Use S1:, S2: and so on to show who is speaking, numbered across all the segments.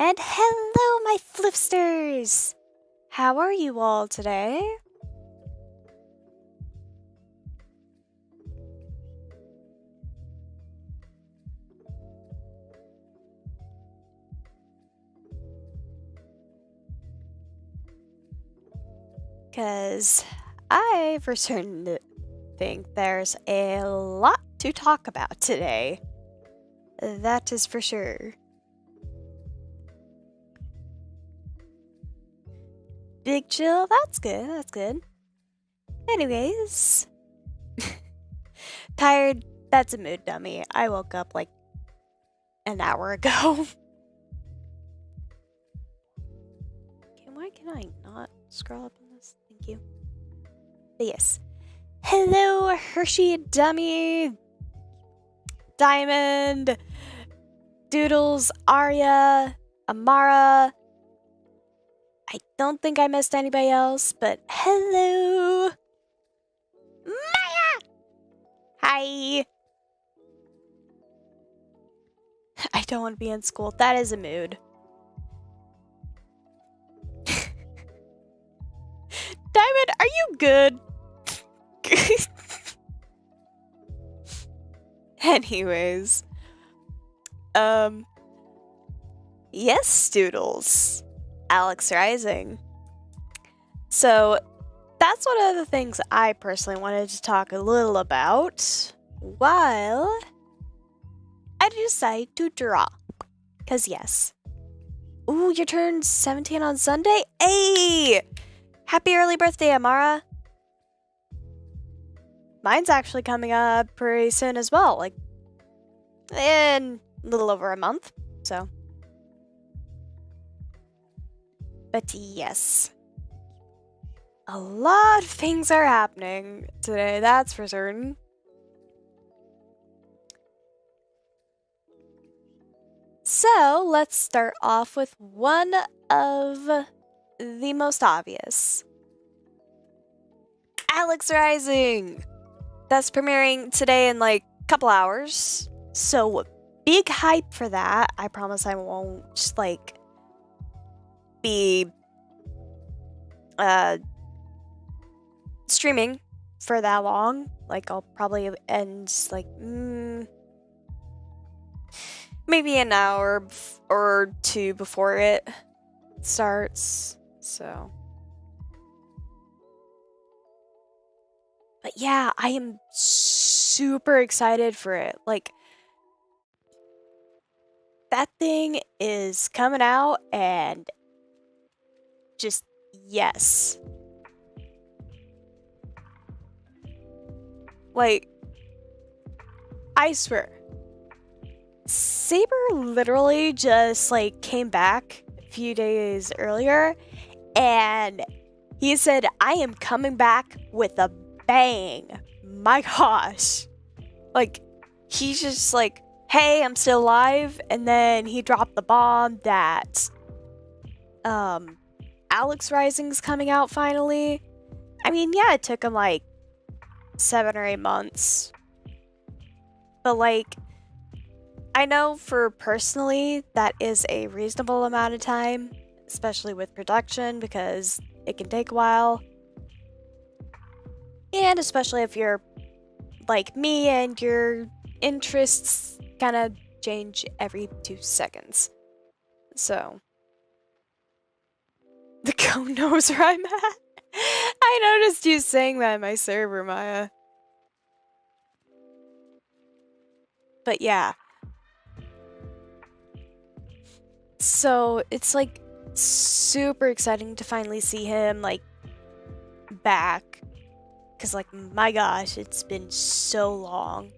S1: And hello, my Flipsters! How are you all today? Because I, for certain, think there's a lot to talk about today. That is for sure. Big chill, that's good, that's good. Anyways. Tired, that's a mood dummy. I woke up like an hour ago. Okay, why can I not scroll up on this? Thank you. But yes. Hello, Hershey Dummy, Diamond, Doodles, Arya, Amara. I don't think I missed anybody else, but hello, Maya! Hi! I don't want to be in school. That is a mood. Diamond, are you good? Anyways. Yes, Doodles. Alex Rising. So, that's one of the things I personally wanted to talk a little about while I decided to draw. Because yes. Ooh, you turned 17 on Sunday? Hey! Happy early birthday, Amara. Mine's actually coming up pretty soon as well, like in a little over a month, so. But yes. A lot of things are happening today, that's for certain. So, let's start off with one of the most obvious. Alex Rising! That's premiering today in like a couple hours. So, big hype for that. I promise I won't just like be streaming for that long. Like, I'll probably end like maybe an hour or two before it starts. So, but yeah, I am super excited for it. Like, that thing is coming out and just yes. Like, I swear, Saber literally just like came back a few days earlier and he said, I am coming back with a bang. My gosh. Like, he's just like, hey, I'm still alive. And then he dropped the bomb that Alex Rising's coming out finally. I mean, yeah, it took him like 7 or 8 months. But like, I know for personally, that is a reasonable amount of time, especially with production, because it can take a while. And especially if you're like me and your interests kind of change every 2 seconds. So, the co knows where I'm at. I noticed you saying that in my server, Maya. But yeah. So, it's like super exciting to finally see him like back. Because like, my gosh, it's been so long.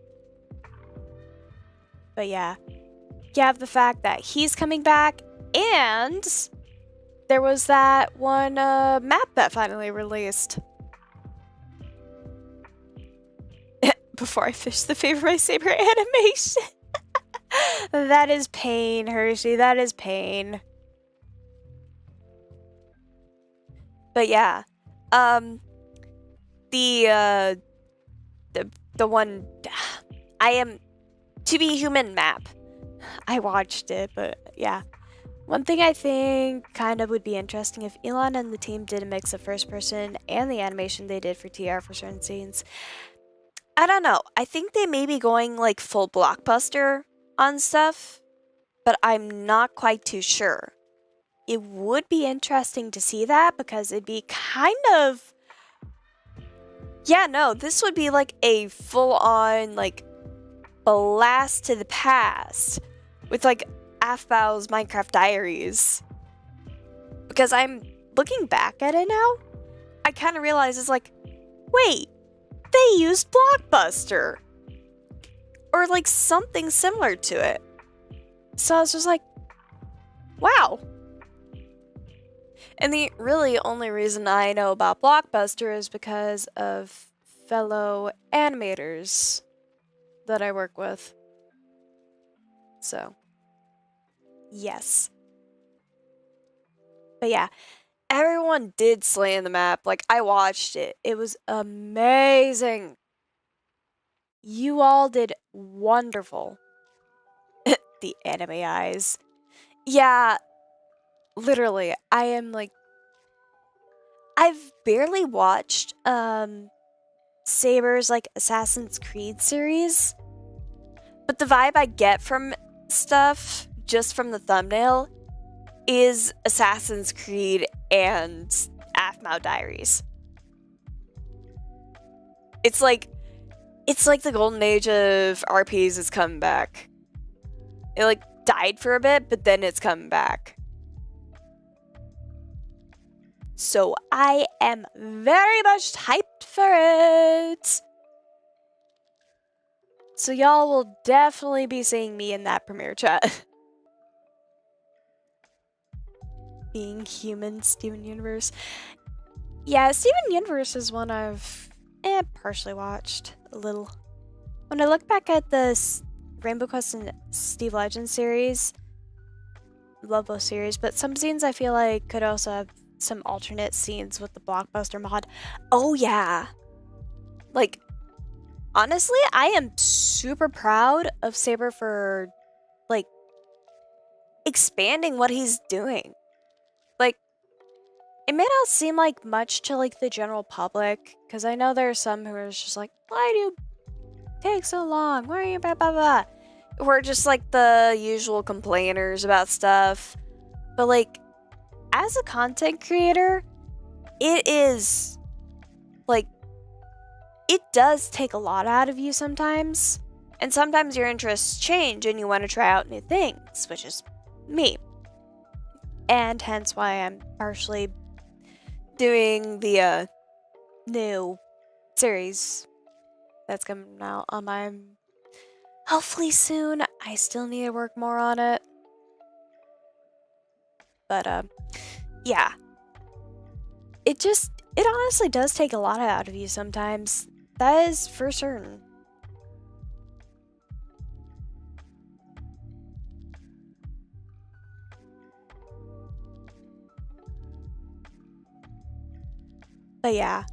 S1: But yeah. You have the fact that he's coming back and there was that one map that finally released. Before I finish the Favor My Saber animation. That is pain, Hershey. That is pain. But yeah. The one I Am To Be Human map. I watched it, but yeah. One thing I think kind of would be interesting if Elon and the team did a mix of first person and the animation they did for TR for certain scenes. I don't know. I think they may be going like full blockbuster on stuff, but I'm not quite too sure. It would be interesting to see that because it'd be kind of... Yeah, no, this would be like a full-on like blast to the past with like Aphbao's Minecraft Diaries. Because I'm looking back at it now, I kind of realize it's like, wait, they used Blockbuster. Or like something similar to it. So I was just like, wow. And the really only reason I know about Blockbuster is because of fellow animators that I work with. So, yes. But yeah, everyone did slay in the map. Like, I watched it. It was amazing. You all did wonderful. The anime eyes. Yeah, literally, I am like... I've barely watched Saber's like Assassin's Creed series, but the vibe I get from stuff just from the thumbnail is Assassin's Creed and Aphmau Diaries. It's like the golden age of RPs is coming back. It like died for a bit, but then it's coming back. So I am very much hyped for it. So y'all will definitely be seeing me in that premiere chat. Being human, Steven Universe. Yeah, Steven Universe is one I've partially watched a little. When I look back at the Rainbow Quest and Steve Legend series, love both series, but some scenes I feel like could also have some alternate scenes with the Blockbuster mod. Oh yeah. Like, honestly, I am super proud of Saber for, like, expanding what he's doing. Like, it may not seem like much to, like, the general public, because I know there are some who are just like, why do you take so long? Why are you blah, blah, blah? We're just, like, the usual complainers about stuff. But, like, as a content creator, it is, like, it does take a lot out of you sometimes. And sometimes your interests change and you want to try out new things, which is me. And hence why I'm partially doing the new series that's coming out on my... Hopefully soon. I still need to work more on it. But, yeah. It honestly does take a lot out of you sometimes. That is for certain. But yeah.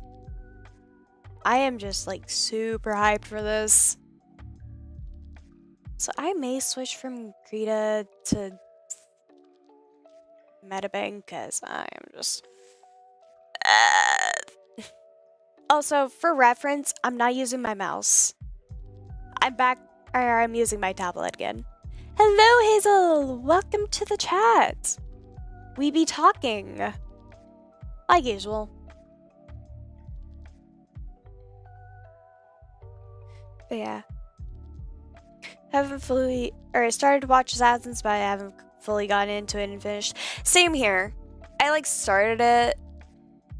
S1: I am just like super hyped for this. So I may switch from Krita to Metabang because I am just... Also, for reference, I'm not using my mouse. I'm using my tablet again. Hello, Hazel! Welcome to the chat! We be talking. Like usual. But yeah. I started to watch Assassins, but I haven't fully gotten into it and finished. Same here. I like started it,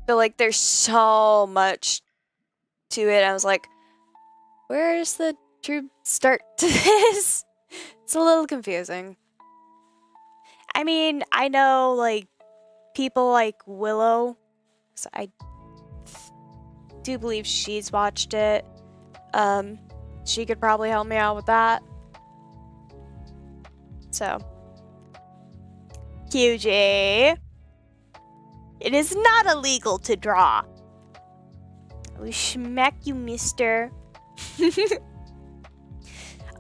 S1: but like there's so much to it. I was like, where's the true start to this? It's a little confusing. I mean, I know like people like Willow, so I do believe she's watched it. She could probably help me out with that. So, QJ, it is not illegal to draw. I will smack you, mister.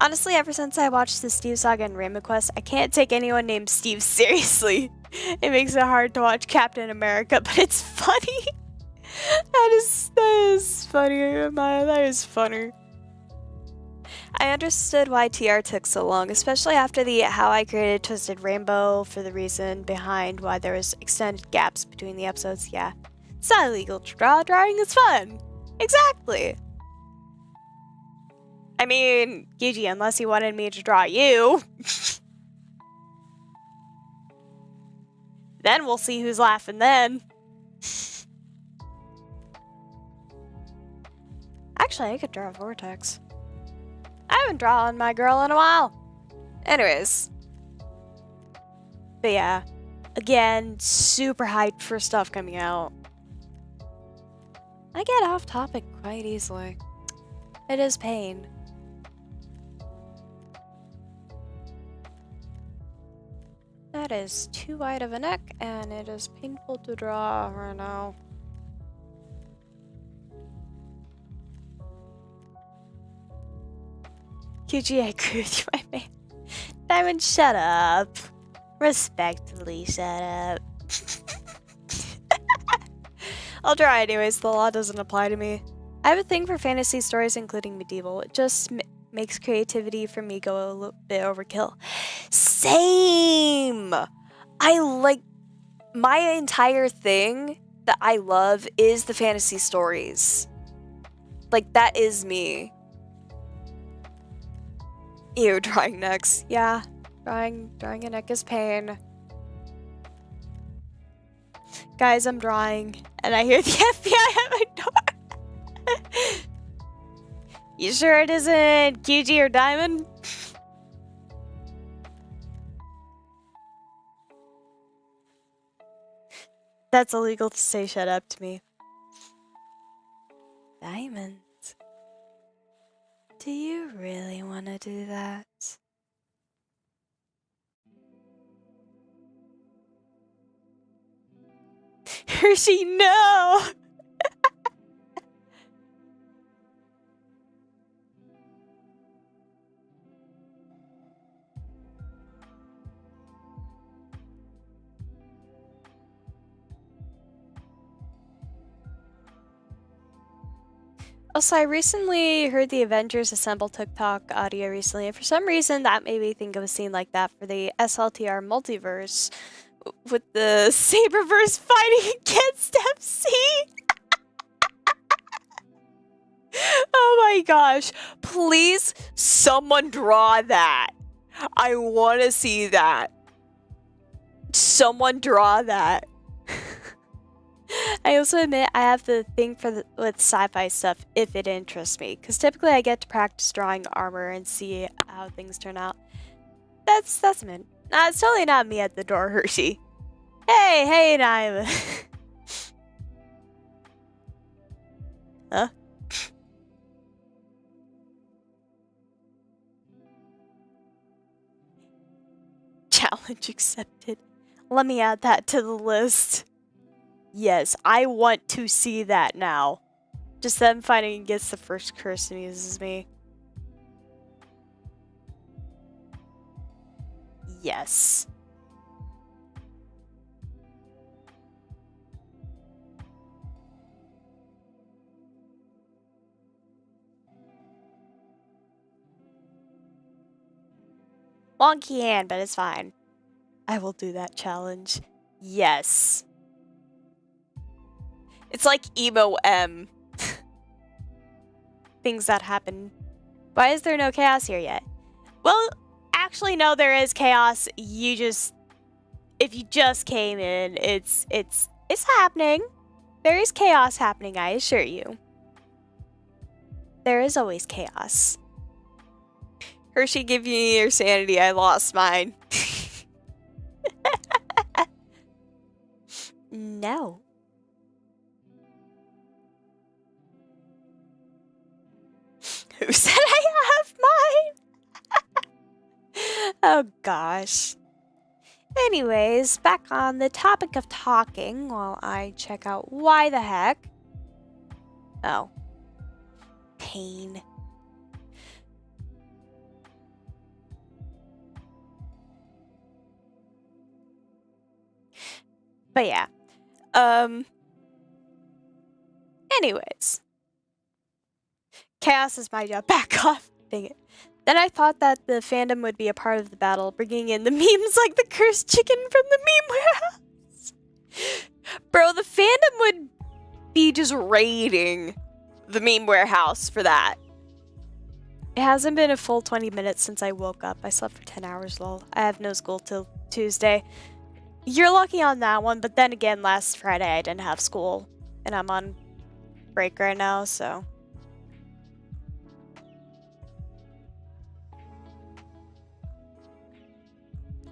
S1: Honestly, ever since I watched the Steve Saga and Rainbow Quest, I can't take anyone named Steve seriously. It makes it hard to watch Captain America, but it's funny. that is funny, Maya. That is funny. I understood why TR took so long, especially after the How I Created Twisted Rainbow, for the reason behind why there was extended gaps between the episodes. Yeah, it's not illegal to draw. Drawing is fun. Exactly. I mean, Gigi, unless you wanted me to draw you. Then we'll see who's laughing then. Actually, I could draw a vortex. I haven't drawn my girl in a while. Anyways. But yeah. Again, super hyped for stuff coming out. I get off topic quite easily. It is pain. That is too wide of a neck, and it is painful to draw right now. QG, I agree with you, my man. Diamond, shut up. Respectfully, shut up. I'll draw anyways, the law doesn't apply to me. I have a thing for fantasy stories, including medieval. It just makes creativity for me go a little bit overkill. Same! I like... My entire thing that I love is the fantasy stories. Like, that is me. Ew, drawing necks. Yeah, drawing a neck is pain. Guys, I'm drawing, and I hear the FBI at my door. You sure it isn't QG or Diamond? That's illegal to say shut up to me. Diamond. Do you really want to do that? Hershey, no! Also, I recently heard the Avengers Assemble TikTok audio recently, and for some reason that made me think of a scene like that for the SLTR multiverse, with the Saberverse fighting against MC. Oh my gosh. Please, someone draw that. I want to see that. Someone draw that. I also admit I have the thing with sci-fi stuff if it interests me, because typically I get to practice drawing armor and see how things turn out. That's me. Nah, it's totally not me at the door, Hershey. Hey, Naima. Huh? Challenge accepted. Let me add that to the list. Yes, I want to see that now. Just them fighting against the first curse amuses me. Yes. Wonky hand, but it's fine. I will do that challenge. Yes. It's like Emo M. Things that happen. Why is there no chaos here yet? Well, actually, no, there is chaos. If you just came in, it's happening. There is chaos happening, I assure you. There is always chaos. Hershey, give me your sanity. I lost mine. No. Who said I have mine? Oh gosh. Anyways, back on the topic of talking while I check out why the heck. Oh. Pain. But yeah. Anyways. Chaos is my job. Back off. Dang it. Then I thought that the fandom would be a part of the battle, bringing in the memes like the cursed chicken from the meme warehouse. Bro, the fandom would be just raiding the meme warehouse for that. It hasn't been a full 20 minutes since I woke up. I slept for 10 hours, lol. I have no school till Tuesday. You're lucky on that one, but then again, last Friday I didn't have school. And I'm on break right now, so...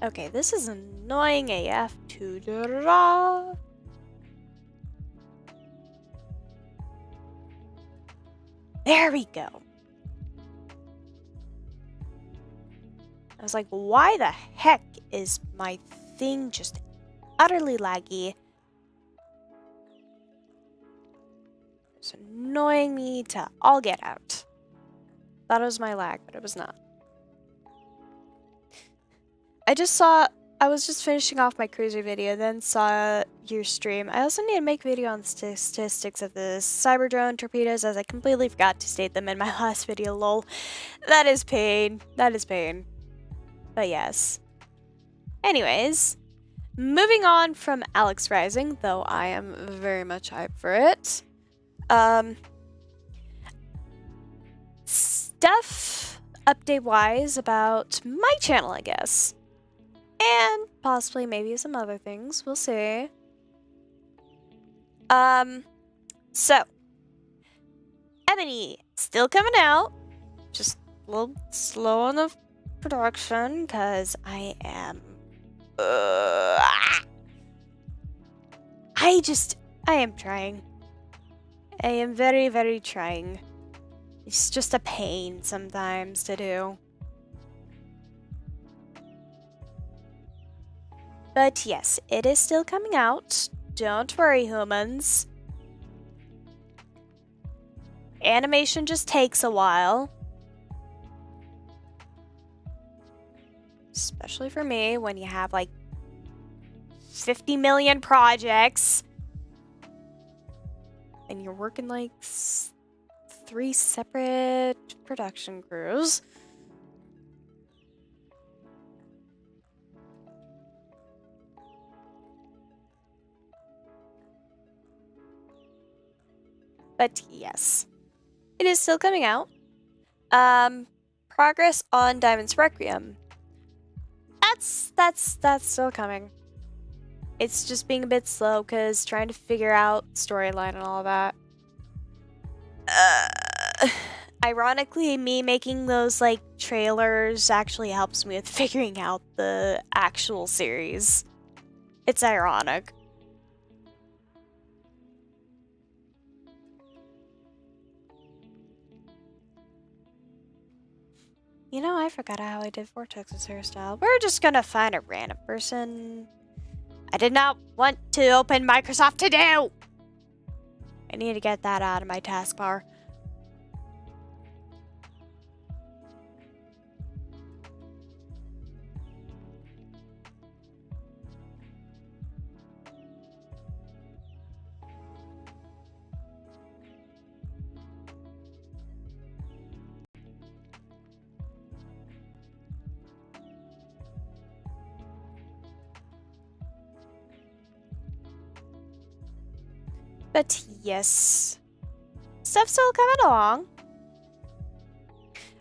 S1: Okay, this is annoying AF to draw. There we go. I was like, why the heck is my thing just utterly laggy? It's annoying me to all get out. Thought it was my lag, but it was not. I was just finishing off my cruiser video, then saw your stream. I also need to make a video on the statistics of the cyber drone torpedoes, as I completely forgot to state them in my last video, lol. That is pain. That is pain. But yes. Anyways, moving on from Alex Rising, though I am very much hyped for it. Stuff update-wise about my channel, I guess. And possibly maybe some other things. We'll see. So. Ebony, still coming out. Just a little slow on the production, because I am... I am trying. I am very, very trying. It's just a pain sometimes to do. But yes, it is still coming out. Don't worry, humans. Animation just takes a while. Especially for me, when you have like 50 million projects. And you're working like 3 separate production crews. But yes, it is still coming out. Progress on Diamond's Requiem. That's still coming. It's just being a bit slow because trying to figure out storyline and all that. Ironically, me making those like trailers actually helps me with figuring out the actual series. It's ironic. You know, I forgot how I did Vortex's hairstyle. We're just gonna find a random person. I did not want to open Microsoft To Do! I need to get that out of my taskbar. But yes, stuff's still coming along.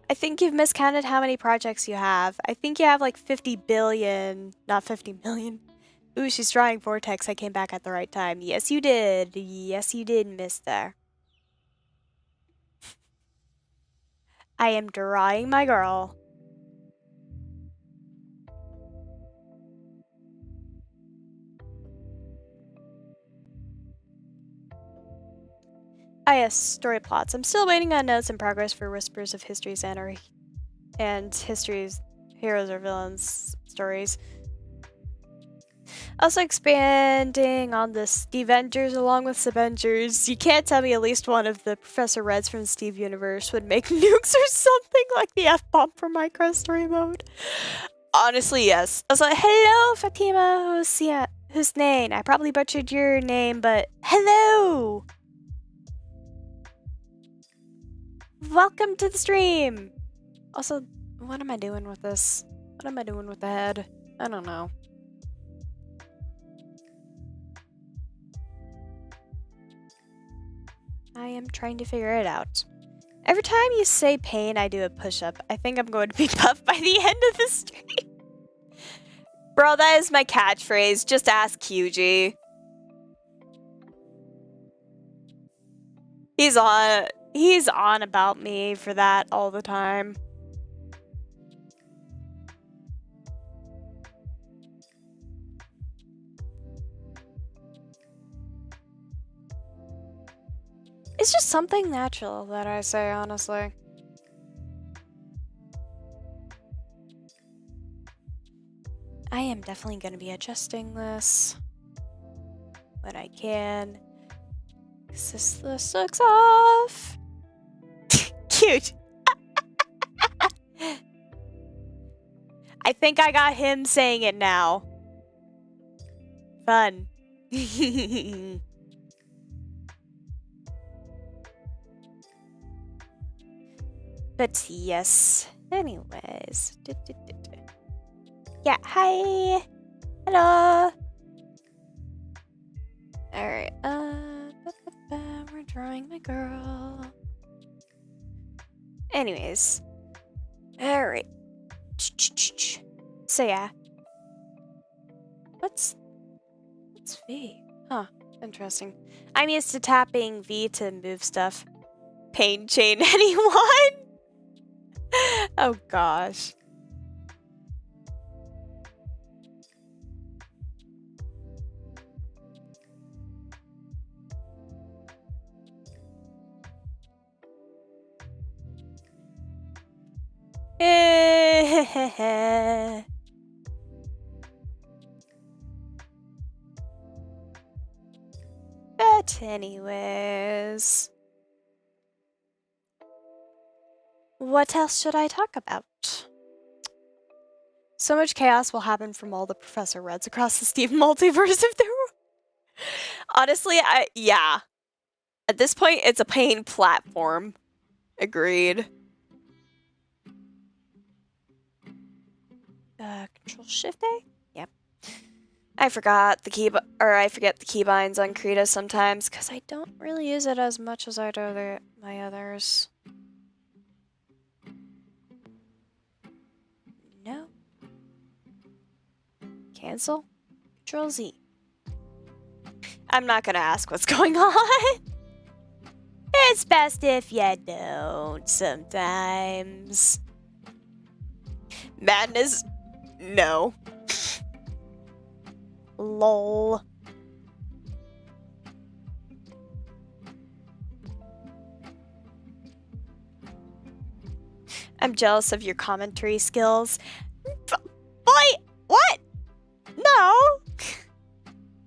S1: I think you've miscounted how many projects you have. I think you have like 50 billion, not 50 million. Ooh, she's drawing Vortex. I came back at the right time. Yes, you did. Yes, you did, mister. I am drawing my girl. Ah, yes, story plots. I'm still waiting on notes in progress for Whispers of History's and History's Heroes or Villains stories. Also expanding on the Stevengers along with Avengers. You can't tell me at least one of the Professor Reds from Steve Universe would make nukes or something like the F-bomb for Micro Story Mode. Honestly, yes. I was like, hello, Fatima Husnain, I probably butchered your name, but hello! Welcome to the stream! Also, what am I doing with this? What am I doing with the head? I don't know. I am trying to figure it out. Every time you say pain, I do a push-up. I think I'm going to be buff by the end of the stream. Bro, that is my catchphrase. Just ask QG. He's on about me for that all the time. It's just something natural that I say, honestly. I am definitely going to be adjusting this when I can. This looks off. Cute. I think I got him saying it now. Fun. But yes. Anyways. Yeah, hi. Hello. Alright, we're drawing my girl. Anyways. Alright. So yeah. What's V? Huh, interesting. I'm used to tapping V to move stuff. Pain chain anyone? Oh gosh. But anyways, what else should I talk about? So much chaos will happen from all the Professor Reds across the Steam multiverse if there were. Honestly, yeah. At this point, it's a pain platform. Agreed. Control Shift A? Yep. I forget the keybinds on Krita sometimes because I don't really use it as much as I do my others. No. Cancel. Control Z. I'm not gonna ask what's going on. It's best if you don't sometimes. Madness? No. Lol. I'm jealous of your commentary skills. Boy, what? No.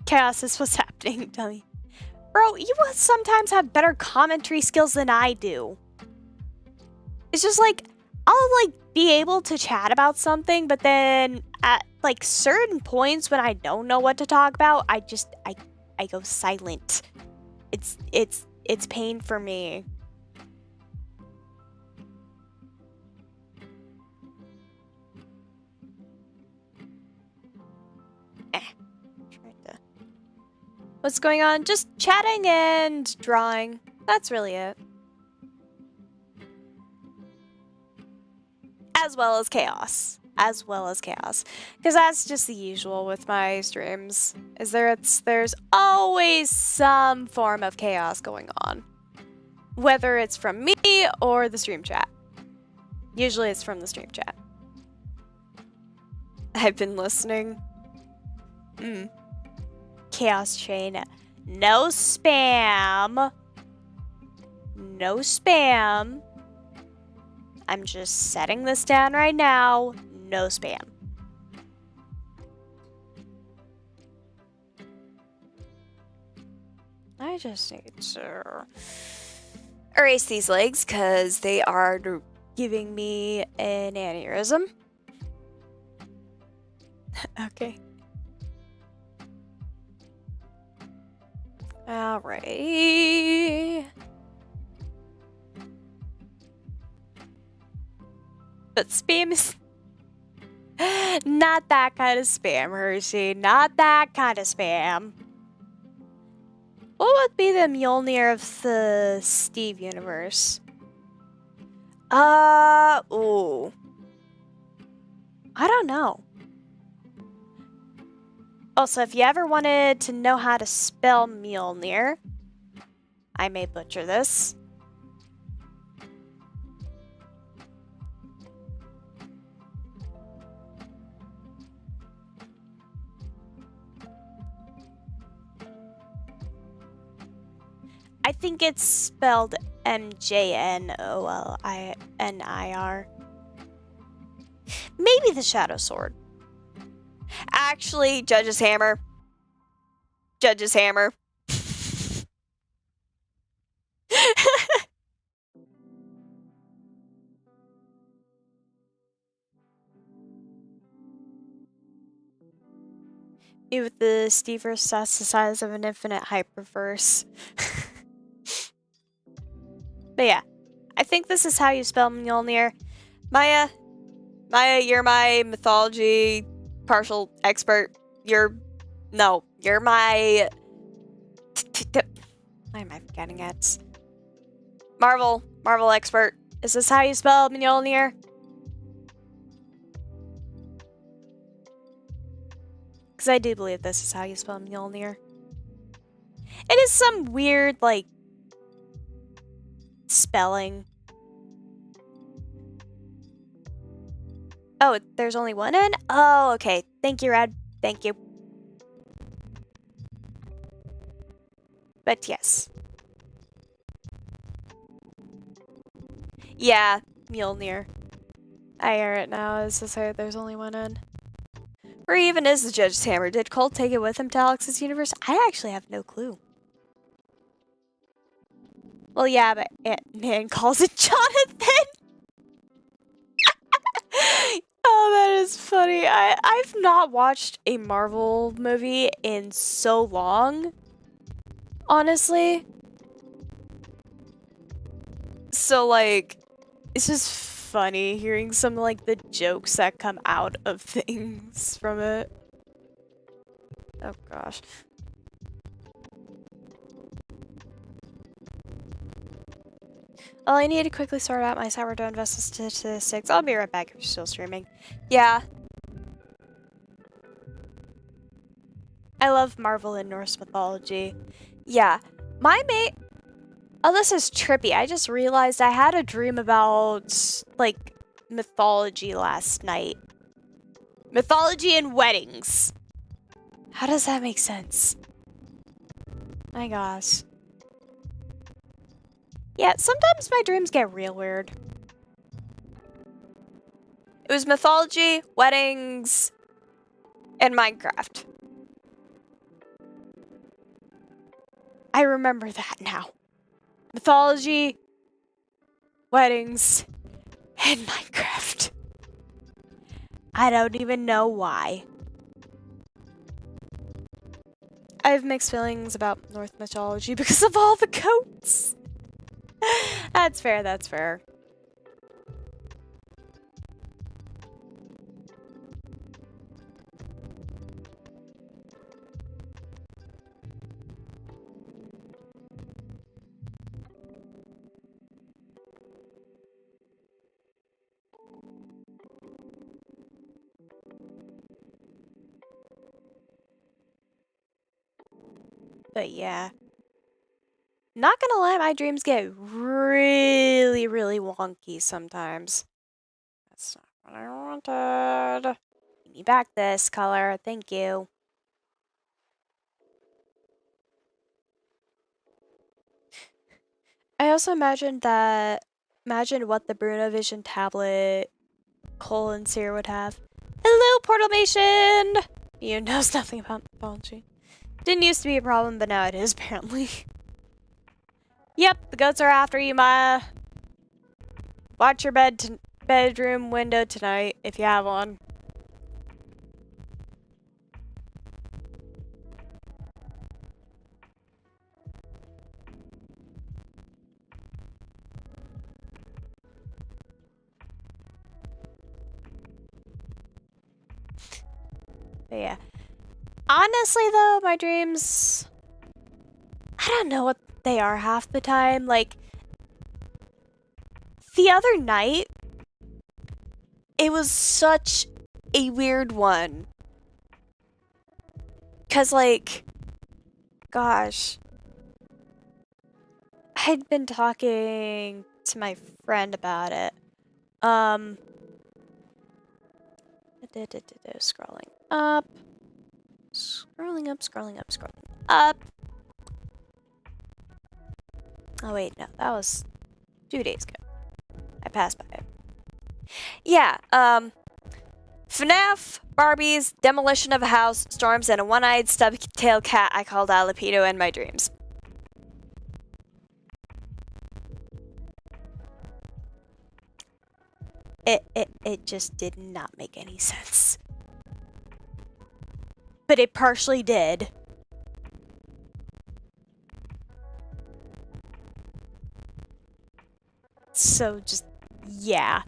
S1: Chaos is what's happening, dummy. Bro, you will sometimes have better commentary skills than I do. It's just like, I'll like be able to chat about something, but then at like certain points when I don't know what to talk about, I go silent. It's pain for me. What's going on? Just chatting and drawing. That's really it. As well as chaos. Because that's just the usual with my streams. There's always some form of chaos going on. Whether it's from me or the stream chat. Usually it's from the stream chat. I've been listening. Chaos chain. No spam. No spam. I'm just setting this down right now. No spam. I just need to erase these legs because they are giving me an aneurysm. Okay. Alright. But spam is not that kind of spam, Hershey. Not that kind of spam. What would be the Mjolnir of the Steve universe? Ooh. I don't know. Also, if you ever wanted to know how to spell Mjolnir, I may butcher this. I think it's spelled Mjnolnir. Maybe the Shadow Sword. Actually, Judge's Hammer. Judge's Hammer. With the Steveverse, that's the size of an infinite hyperverse. But yeah, I think this is how you spell Mjolnir. Maya, you're my mythology partial expert. You're my... Why am I forgetting it? Marvel expert. Is this how you spell Mjolnir? Because I do believe this is how you spell Mjolnir. It is some weird, like, spelling. Oh, there's only one N? Oh, okay. Thank you, Red. Thank you. But yes. Yeah, Mjolnir. I hear it now. Is to say there's only one N. Or even is the Judge's Hammer? Did Cole take it with him to Alex's universe? I actually have no clue. Well, yeah, but Ant-Man calls it Jonathan. Oh, that is funny. I've not watched a Marvel movie in so long, honestly. So, like, it's just funny hearing some, like, the jokes that come out of things from it. Oh, gosh. Well, I need to quickly sort out my sourdough investment statistics. I'll be right back if you're still streaming. Yeah. I love Marvel and Norse mythology. Yeah. My mate... Oh, this is trippy. I just realized I had a dream about, like, mythology last night. Mythology and weddings. How does that make sense? My gosh. Yeah, sometimes my dreams get real weird. It was mythology, weddings, and Minecraft. I remember that now. Mythology, weddings, and Minecraft. I don't even know why. I have mixed feelings about Norse mythology because of all the goats. That's fair, that's fair. But yeah. Not gonna lie, my dreams get really, really wonky sometimes. That's not what I wanted. Give me back this color, thank you. I also imagined what the Brunovision tablet Cole and Seer would have. Hello, Portalmation! You knows nothing about mythology. Didn't used to be a problem, but now it is, apparently. Yep, the goats are after you, Maya. Watch your bedroom window tonight, if you have one. But yeah. Honestly, though, my dreams, I don't know what they are half the time. Like, the other night, it was such a weird one. Because, like, gosh, I'd been talking to my friend about it. Scrolling up. Scrolling up, scrolling up, scrolling up. Oh, wait, no, that was 2 days ago. I passed by it. Yeah, FNAF, Barbies, demolition of a house, storms, and a one-eyed stub-tailed cat I called Alapedo in my dreams. It just did not make any sense. But it partially did. So just, yeah.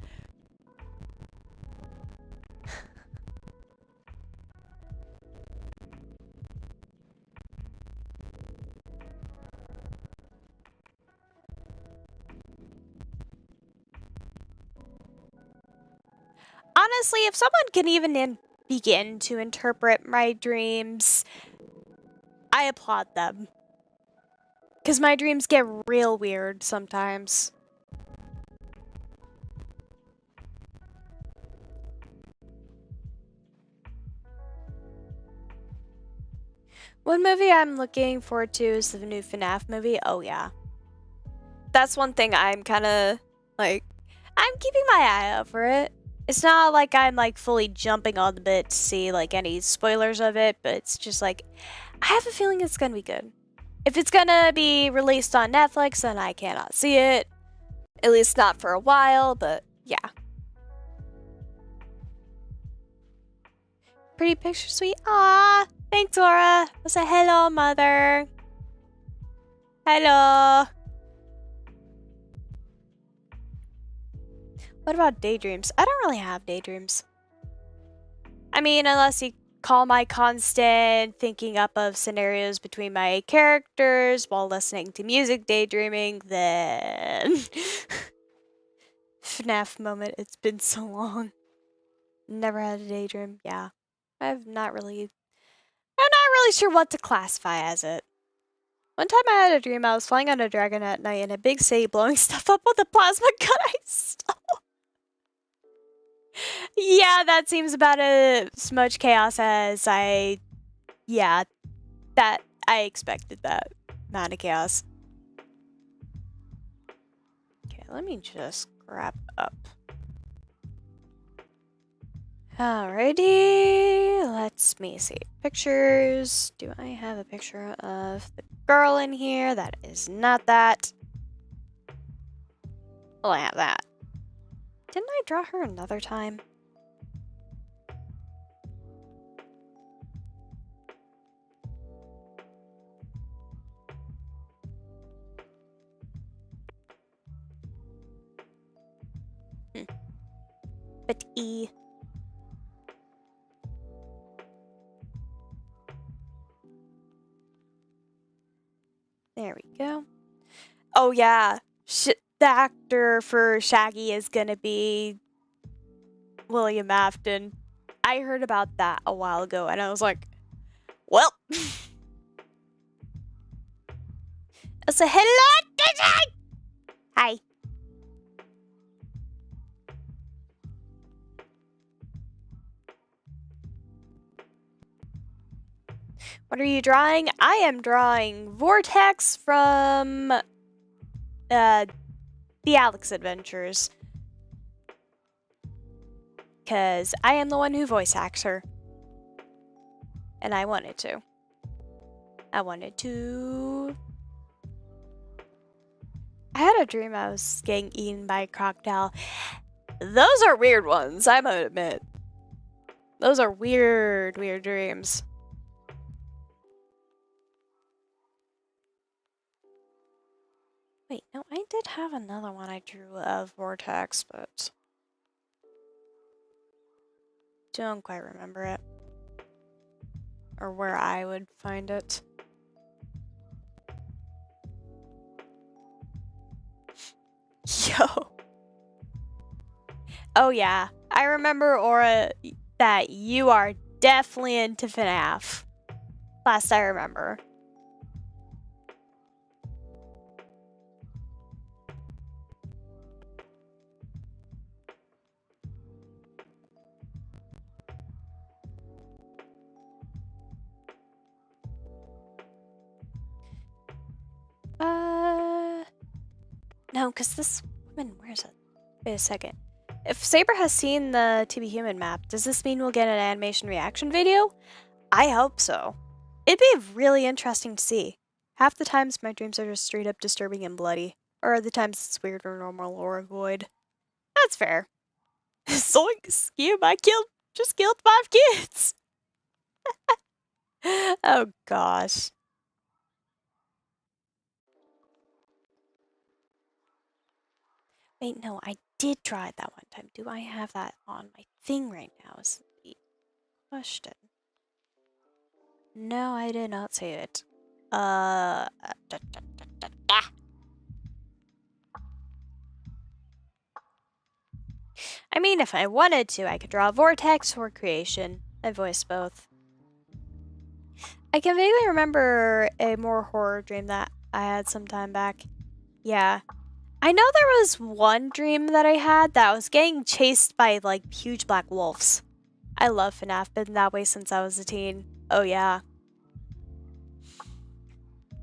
S1: Honestly, if someone can even begin to interpret my dreams, I applaud them. Because my dreams get real weird sometimes. One movie I'm looking forward to is the new FNAF movie. Oh, yeah. That's one thing I'm kind of, like, I'm keeping my eye out for it. It's not like I'm, like, fully jumping on the bit to see, like, any spoilers of it, but it's just, like, I have a feeling it's gonna be good. If it's gonna be released on Netflix, then I cannot see it. At least not for a while, but yeah. Pretty picture sweet. Ah, thanks, Laura. I say hello, mother. Hello. What about daydreams? I don't really have daydreams. I mean, unless you call my constant thinking up of scenarios between my characters while listening to music daydreaming, then FNAF moment. It's been so long. Never had a daydream. Yeah. I'm not really sure what to classify as it. One time I had a dream I was flying on a dragon at night in a big city blowing stuff up with a plasma gun I stole. Yeah, that seems about as much chaos as I expected that amount of chaos. Okay, let me just grab up. Alrighty, let's me see. Pictures. Do I have a picture of the girl in here? That is not that. Well, I have that. Didn't I draw her another time? But E. There we go. Oh yeah, the actor for Shaggy is gonna be William Afton. I heard about that a while ago, and I was like, well. So hello, Disney! Hi. What are you drawing? I am drawing Vortex from the Alex Adventures. Because I am the one who voice acts her. And I wanted to. I had a dream I was getting eaten by a crocodile. Those are weird ones, I might admit. Those are weird, weird dreams. Wait, no, I did have another one I drew of Vortex, but don't quite remember it. or where I would find it. Yo. Oh yeah, I remember, Aura, that you are definitely into FNAF. Last I remember. No, because this woman, where is it? Wait a second. If Saber has seen the To Be Human map, does this mean we'll get an animation reaction video? I hope so. It'd be really interesting to see. Half the times my dreams are just straight up disturbing and bloody, or other times it's weird or normal or a void. That's fair. Zoinks! I just killed 5 kids! Oh gosh. Wait, no, I did try it that one time. Do I have that on my thing right now is the question. No, I did not save it. I mean, if I wanted to, I could draw a vortex or creation. I voiced both. I can vaguely remember a more horror dream that I had some time back. Yeah. I know there was one dream that I had that I was getting chased by, like, huge black wolves. I love FNAF, been that way since I was a teen. Oh yeah.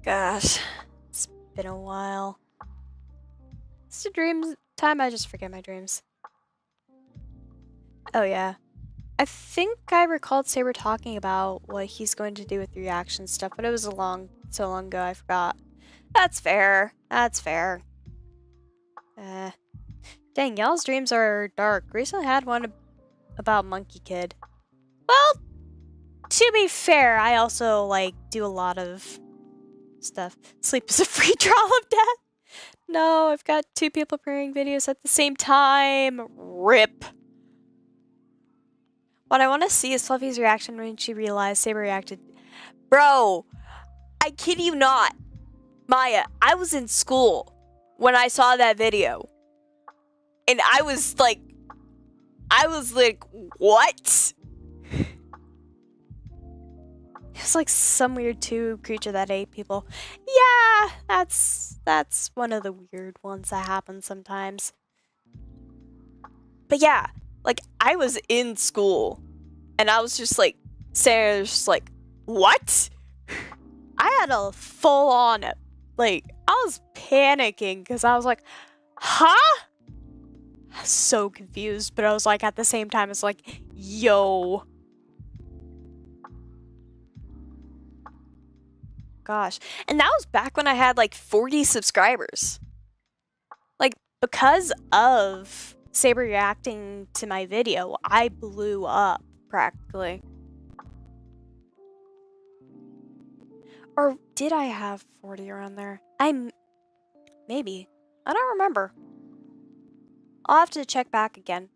S1: Gosh. It's been a while. It's a dream time, I just forget my dreams. Oh yeah. I think I recalled Saber talking about what he's going to do with the reaction stuff, but it was so long ago I forgot. That's fair. That's fair. Dang, y'all's dreams are dark. Recently had one about Monkey Kid. Well, to be fair, I also, like, do a lot of stuff. Sleep is a free trial of death. No, I've got 2 people premiering videos at the same time. RIP. What I want to see is Fluffy's reaction when she realized Saber reacted. Bro, I kid you not. Maya, I was in school when I saw that video. And I was like, what? It's like some weird tube creature that ate people. Yeah, that's one of the weird ones that happens sometimes. But yeah, like, I was in school, and I was just like, Sarah was just like, what? I had a full-on, like, I was panicking, because I was like, huh? I was so confused, but I was like, at the same time, it's like, yo. Gosh. And that was back when I had, like, 40 subscribers. Like, because of Saber reacting to my video, I blew up, practically. Or did I have 40 around there? Maybe. I don't remember. I'll have to check back again.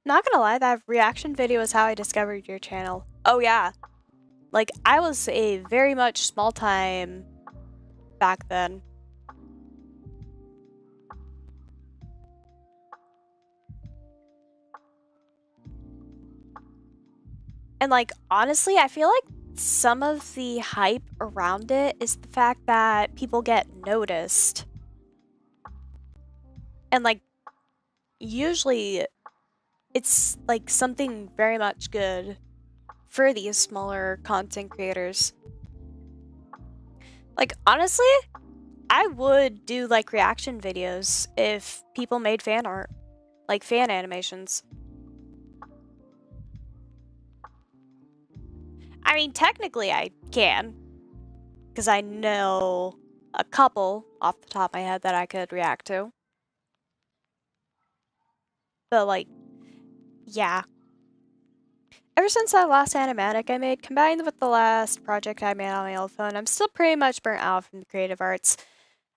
S1: Not gonna lie, that reaction video is how I discovered your channel. Oh yeah. Like, I was a very much small time back then. And, like, honestly, I feel like some of the hype around it is the fact that people get noticed. And, like, usually it's, like, something very much good for these smaller content creators. Like, honestly, I would do, like, reaction videos if people made fan art. Like, fan animations. I mean, technically I can. Because I know a couple off the top of my head that I could react to. But, like, yeah. Ever since that last animatic I made, combined with the last project I made on my old phone, I'm still pretty much burnt out from the creative arts.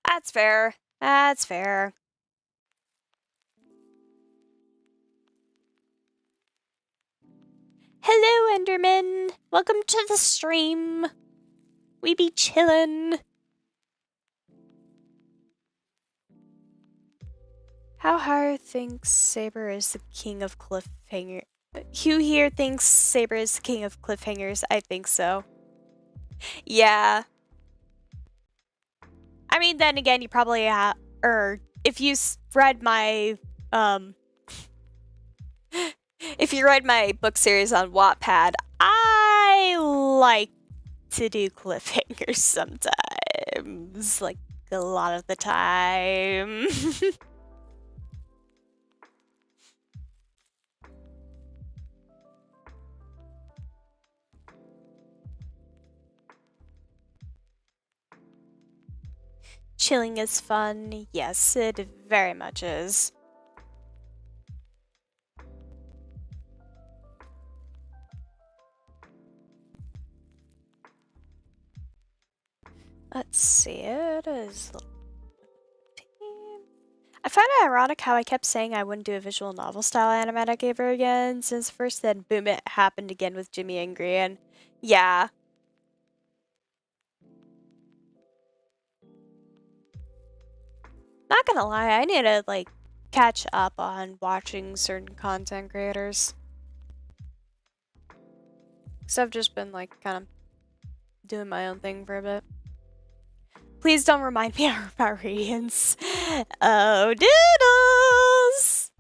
S1: That's fair. That's fair. Hello, Enderman. Welcome to the stream. We be chillin'. How Higher thinks Saber is the king of cliffhanger. Hugh here thinks Saber is the king of cliffhangers. I think so. Yeah. I mean, then again, you probably or if you read my if you read my book series on Wattpad, I like to do cliffhangers sometimes, like a lot of the time. Chilling is fun. Yes, it very much is. Let's see, it is... I find it ironic how I kept saying I wouldn't do a visual novel style animatic ever again since first, then boom, it happened again with Jimmy Angry, and yeah. Not gonna lie, I need to, like, catch up on watching certain content creators. Because I've just been, like, kind of doing my own thing for a bit. Please don't remind me about Radiance. Oh, doodles!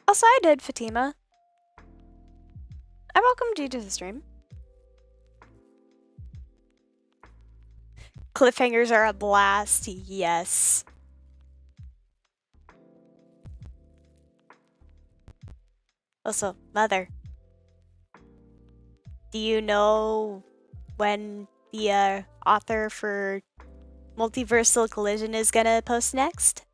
S1: Also, I did, Fatima. I welcomed you to the stream. Cliffhangers are a blast, yes. Also, Mother. Do you know when the author for Multiversal Collision is gonna post next?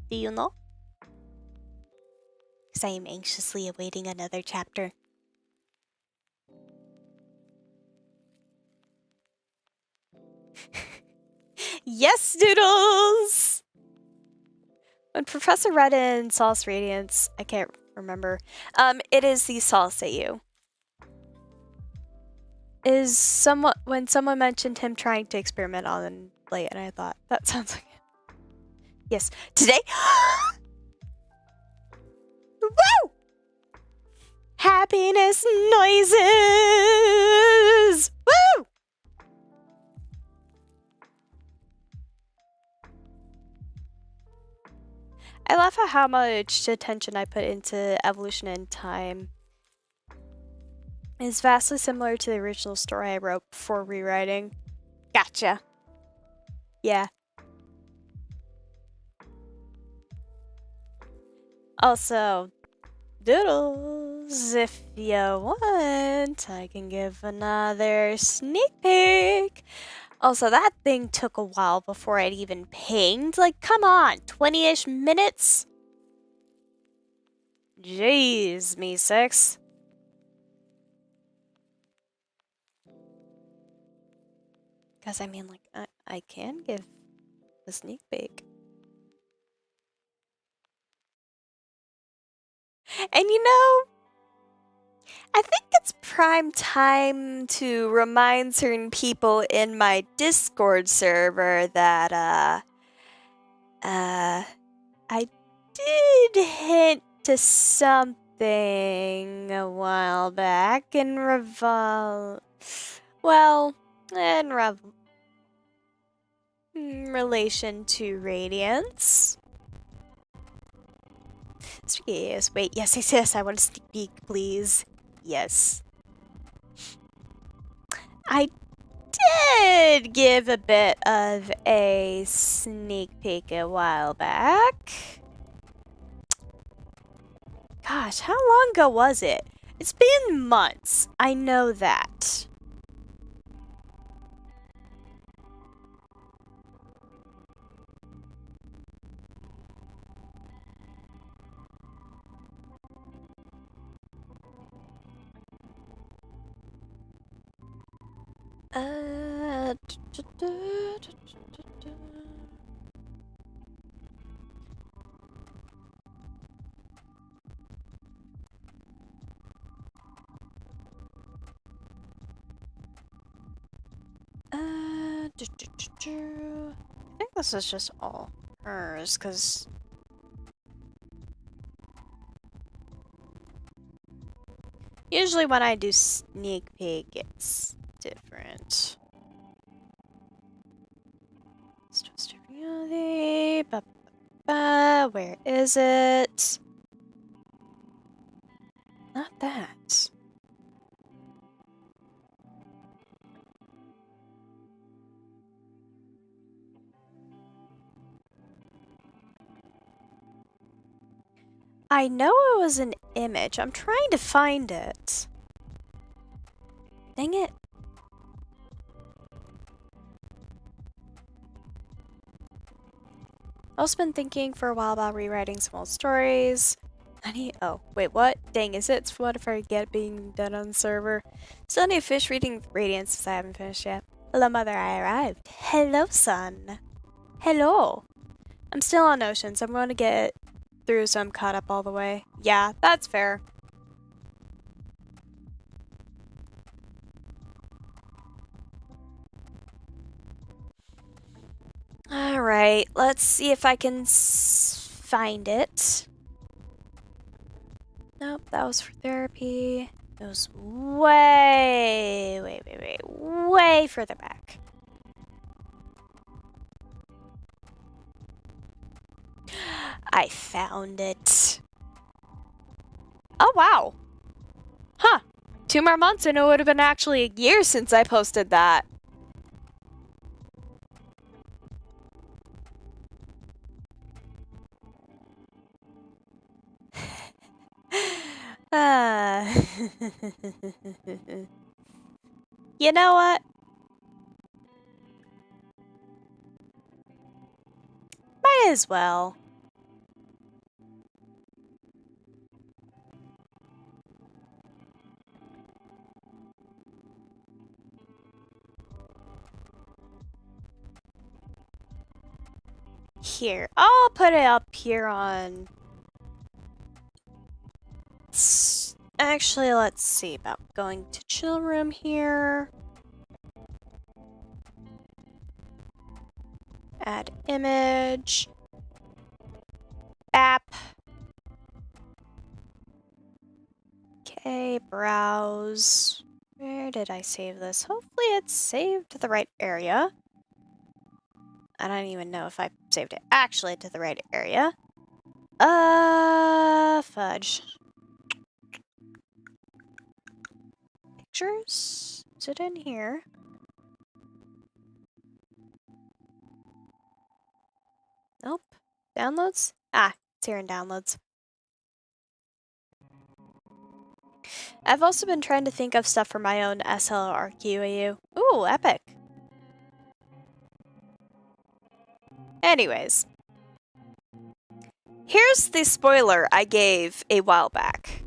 S1: Do you know? Because I am anxiously awaiting another chapter. Yes, Doodles! When Professor read in Solace Radiance, I can't remember, it is the Solace AU. When someone mentioned him trying to experiment on Light, and I thought, that sounds like it. Yes, today? Woo! Happiness noises! Woo! I love how much attention I put into evolution and time. It's vastly similar to the original story I wrote before rewriting. Gotcha. Yeah. Also, Doodles, if you want, I can give another sneak peek. Also, that thing took a while before I'd even pinged. Like, come on, 20-ish minutes? Jeez, me six. Because, I mean, like, I can give a sneak peek. And you know, I think it's prime time to remind certain people in my Discord server that, I did hint to something a while back in in relation to Radiance. Yes, wait, yes, I want a sneak peek, please. Yes. I did give a bit of a sneak peek a while back. Gosh, how long ago was it? It's been months. I know that. Uh, I think this is just all hers, because usually when I do sneak peek, it's different. It's just a reality. Where is it? Not that. I know it was an image. I'm trying to find it. Dang it. I've also been thinking for a while about rewriting some old stories. Oh, wait, what? Dang, is it? What if I get being done on the server? Still need fish reading Radiance since I haven't finished yet. Hello, mother, I arrived. Hello, son. Hello. I'm still on Oceans. I'm going to get through so I'm caught up all the way. Yeah, that's fair. Alright, let's see if I can find it. Nope, that was for therapy. It was way further back. I found it. Oh, wow. Huh. 2 more months and it would have been actually a year since I posted that. You know what? Might as well. Here, I'll put it up here on... Actually, let's see about going to chill room here. Add image. App. Okay, browse. Where did I save this? Hopefully it's saved to the right area. I don't even know if I saved it actually to the right area. Fudge. Pictures? Is it in here? Nope. Downloads? Ah, it's here in downloads. I've also been trying to think of stuff for my own SLRQAU. Ooh, epic. Anyways. Here's the spoiler I gave a while back.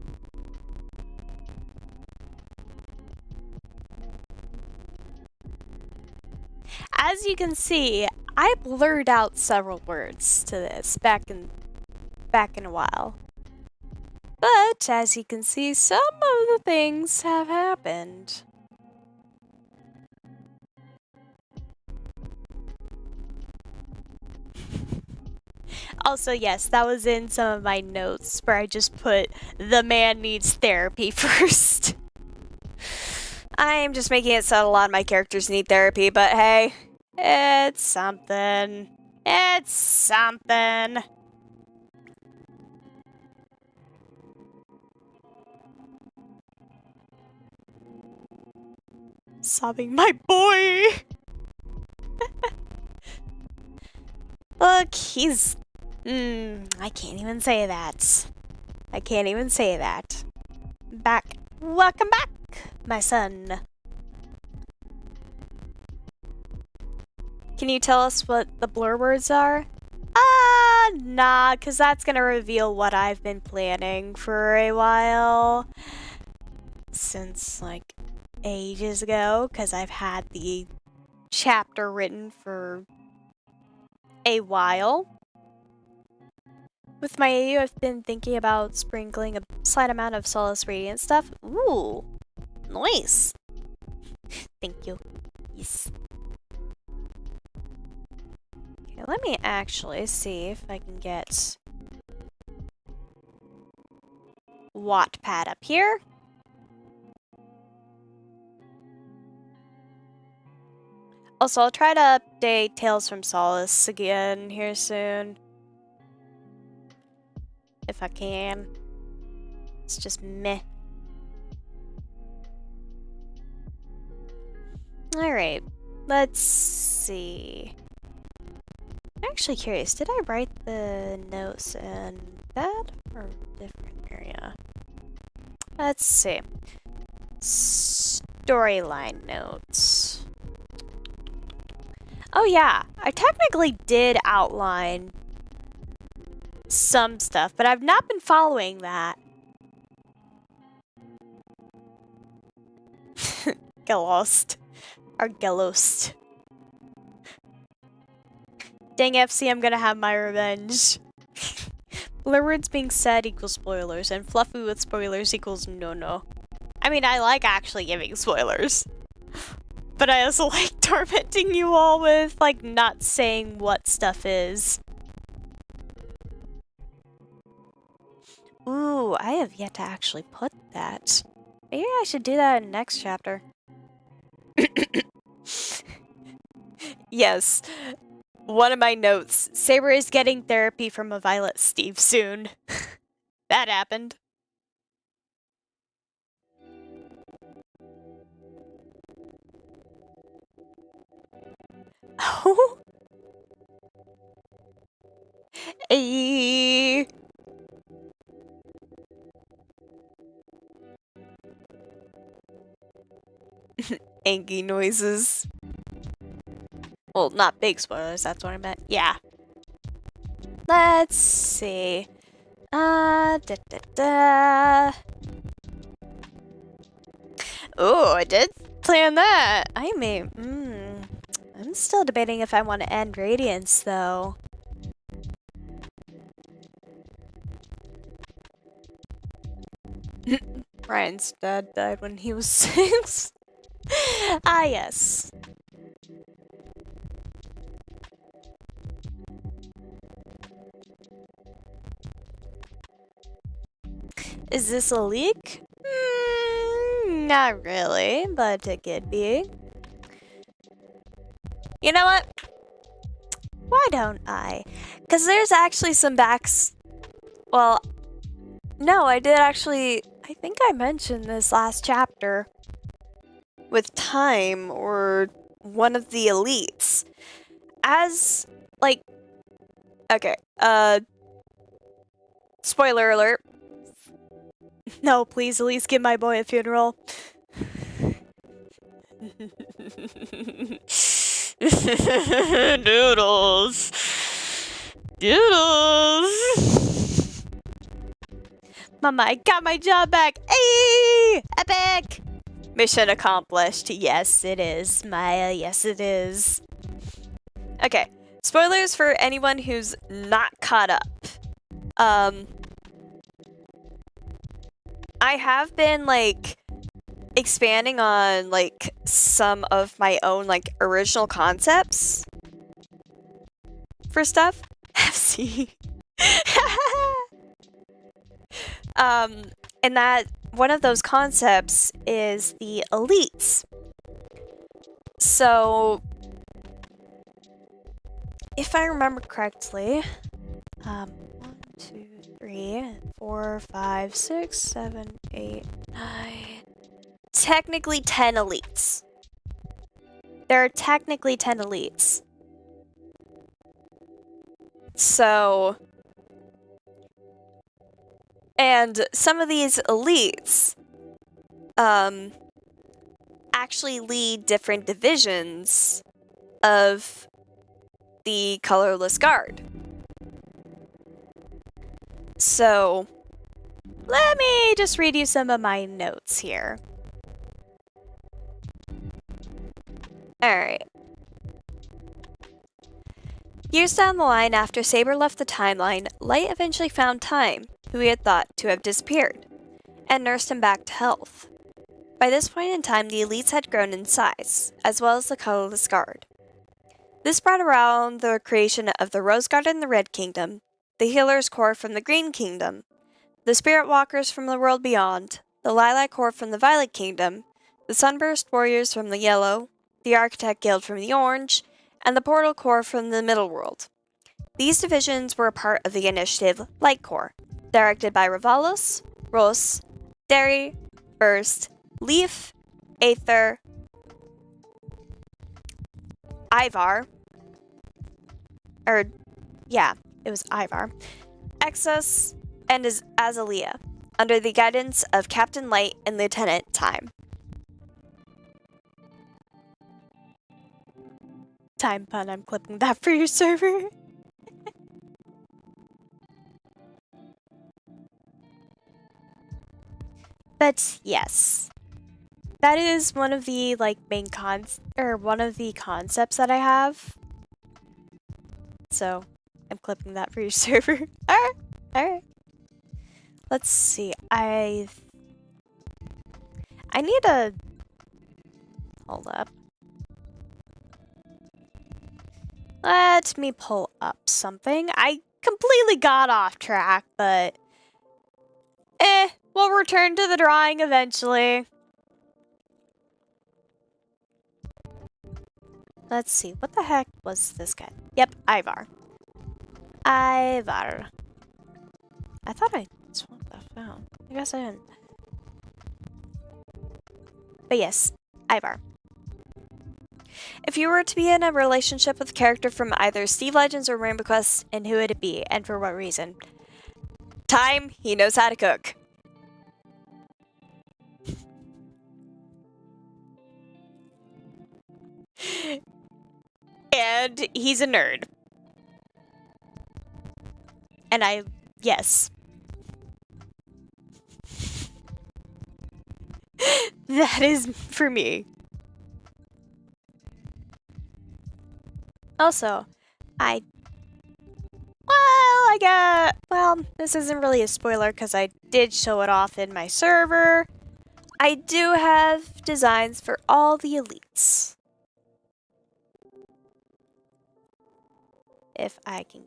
S1: As you can see, I blurred out several words to this back in a while. But as you can see, some of the things have happened. Also, yes, that was in some of my notes where I just put the man needs therapy first. I am just making it so a lot of my characters need therapy, but hey, it's something. It's something. Sobbing my boy. Look, he's... I can't even say that. I can't even say that. Back. Welcome back, my son. Can you tell us what the blur words are? Nah, because that's gonna reveal what I've been planning for a while. Since, like, ages ago because I've had the chapter written for a while. With my AU, I've been thinking about sprinkling a slight amount of Solace Radiant stuff. Ooh, nice. Thank you. Yes. Okay, let me actually see if I can get Wattpad up here. Also, I'll try to update Tales from Solace again here soon. If I can. It's just meh. Alright, let's see. I'm actually curious, did I write the notes in that or different area? Let's see. Storyline notes. Oh yeah, I technically did outline some stuff, but I've not been following that. Get lost. Or get lost. Dang FC, I'm gonna have my revenge. Blur words being said equals spoilers, and fluffy with spoilers equals no. I mean, I like actually giving spoilers. But I also like tormenting you all with, like, not saying what stuff is. Ooh, I have yet to actually put that. Maybe I should do that in next chapter. Yes. One of my notes. Saber is getting therapy from a Violet Steve soon. That happened. Oh. Hey. Angie noises. Well, not big spoilers, that's what I meant. Yeah. Let's see. Oh, I did plan that. I may. I'm still debating if I want to end Radiance, though. Ryan's dad died when he was 6. Ah, yes. Is this a leak? Not really, but it could be. You know what? Why don't I? Because there's actually some Well, no, I did actually. I think I mentioned this last chapter with Time or one of the elites. As, like. Okay, spoiler alert. No, please, at least give my boy a funeral. Doodles. Mama, I got my job back. Hey! Epic! Mission accomplished. Yes, it is, Maya. Yes, it is. Okay. Spoilers for anyone who's not caught up. I have been, like, expanding on, like, some of my own, like, original concepts for stuff. FC. And that one of those concepts is the elites. So, if I remember correctly, 1, 2, 3, 4, 5, 6, 7, 8, 9. Technically 10 elites. There are technically 10 elites. So, and some of these elites actually lead different divisions of the Colorless Guard. So, let me just read you some of my notes here. Alright. Years down the line after Saber left the timeline, Light eventually found Time, who he had thought to have disappeared, and nursed him back to health. By this point in time, the elites had grown in size, as well as the Colorless Guard. This brought around the creation of the Rose Guard in the Red Kingdom, the Healer's Corps from the Green Kingdom, the Spirit Walkers from the World Beyond, the Lilac Corps from the Violet Kingdom, the Sunburst Warriors from the Yellow, the Architect Guild from the Orange, and the Portal Corps from the Middle World. These divisions were a part of the initiative Light Corps, directed by Ravalos, Ros, Derry, Burst, Leaf, Aether, Ivar, it was Ivar, Exos, and Azalea, under the guidance of Captain Light and Lieutenant Time. Time pun, I'm clipping that for your server. But yes, that is one of the one of the concepts that I have. So I'm clipping that for your server. Alright. Let's see. I need to hold up. Let me pull up something. I completely got off track, but we'll return to the drawing eventually. Let's see, what the heck was this guy? Yep, Ivar. I thought I swapped that out. I guess I didn't. But yes, Ivar. If you were to be in a relationship with a character from either Steve Legends or Rainbow Quest, and who would it be, and for what reason? Time, he knows how to cook. And he's a nerd. And yes. That is for me. Also, this isn't really a spoiler because I did show it off in my server. I do have designs for all the elites. If I can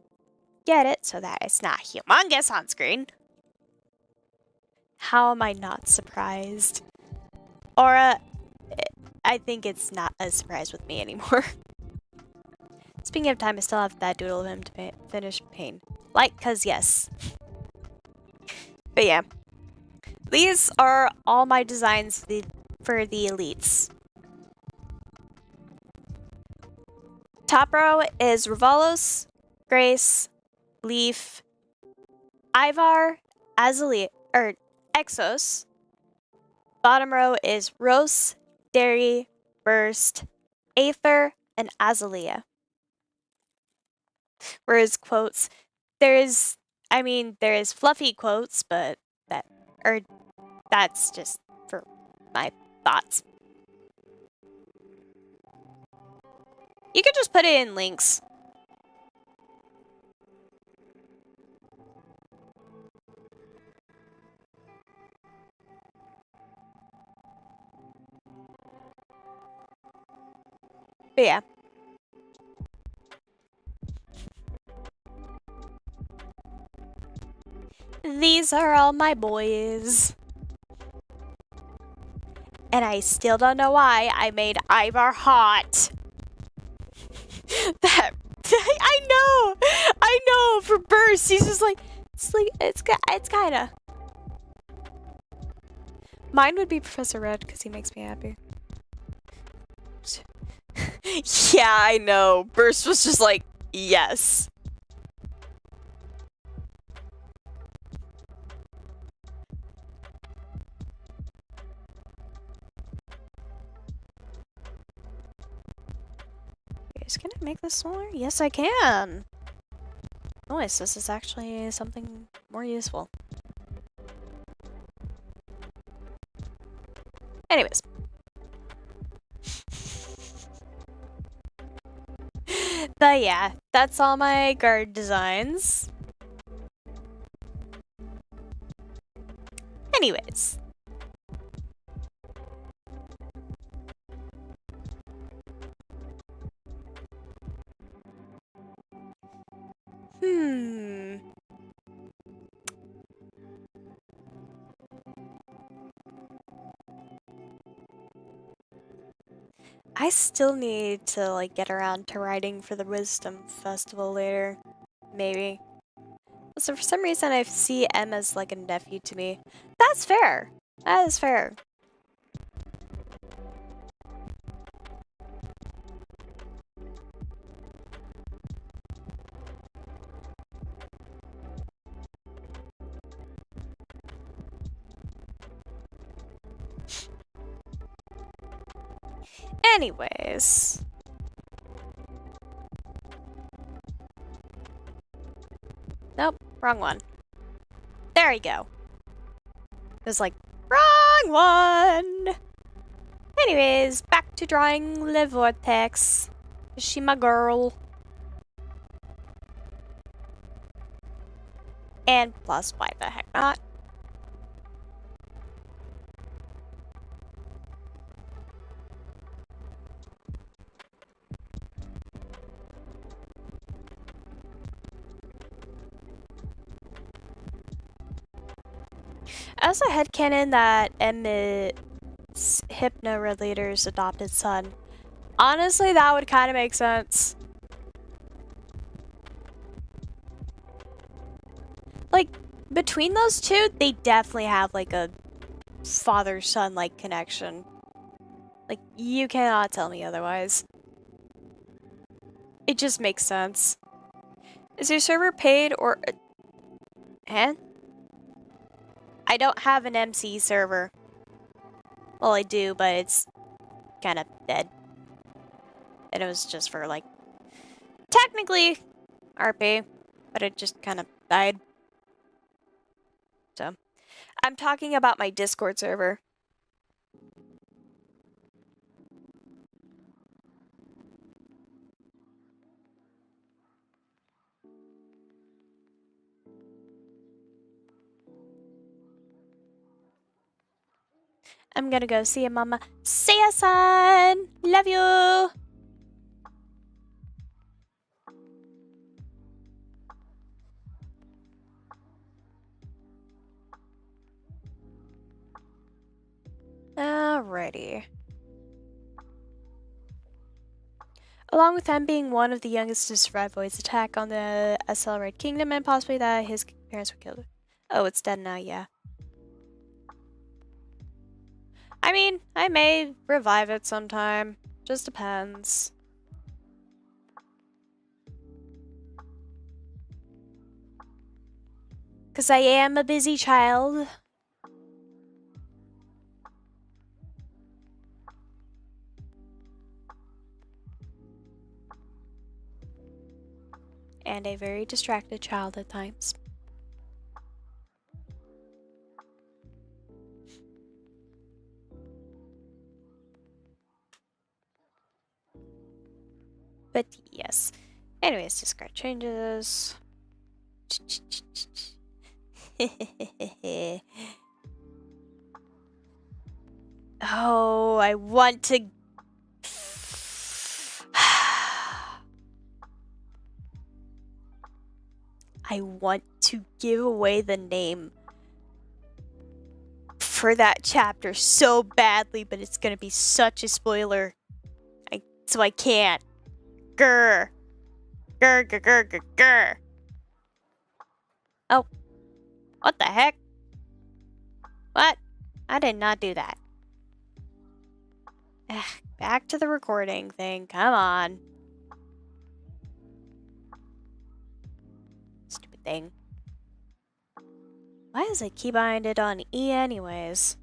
S1: get it so that it's not humongous on screen. How am I not surprised? Aura, I think it's not a surprise with me anymore. Speaking of time, I still have that doodle of him to finish Pain. Cause yes. But yeah. These are all my designs for the elites. Top row is Ravalos, Grace, Leaf, Ivar, Azalea, Exos. Bottom row is Ros, Derry, Burst, Aether, and Azalea. Whereas quotes, there is fluffy quotes, but that's just for my thoughts. You could just put it in links. But yeah. These are all my boys. And I still don't know why I made Ivar hot. That I know for Burst he's just like it's kinda. Mine would be Professor Red because he makes me happy. Yeah, I know. Burst was just like, yes. Can I make this smaller? Yes, I can. Nice, this is actually something more useful. Anyways. But yeah, that's all my guard designs. Anyways. I still need to like get around to writing for the Wisdom Festival later. Maybe. So for some reason I see M as like a nephew to me. That's fair. That is fair. Anyways. Nope, wrong one. There you go. It was like, wrong one! Anyways, back to drawing Le Vortex. Is she my girl? And plus, why the heck not? I also headcanon that Emmett's Hypno Relator's adopted son. Honestly, that would kind of make sense. Like, between those two, they definitely have like a father-son like connection. Like, you cannot tell me otherwise. It just makes sense. Is your server paid or... Eh? I don't have an MC server. Well, I do, but it's kind of dead. And it was just for, like, technically RP, but it just kind of died. So, I'm talking about my Discord server. I'm gonna go see you, Mama. See ya, son! Love you! Alrighty. Along with them being one of the youngest to survive Void's attack on the SL Red Kingdom, and possibly that his parents were killed. Oh, it's dead now, yeah. I mean, I may revive it sometime. Just depends. Because I am a busy child. And a very distracted child at times. But yes. Anyways, discard changes. Oh, I want to... I want to give away the name for that chapter so badly, but it's gonna be such a spoiler. So I can't. Grr. Grr, grr, grr, grr, grr. Oh. What the heck? What? I did not do that. Ugh, back to the recording thing. Come on. Stupid thing. Why is it keybinded on E anyways?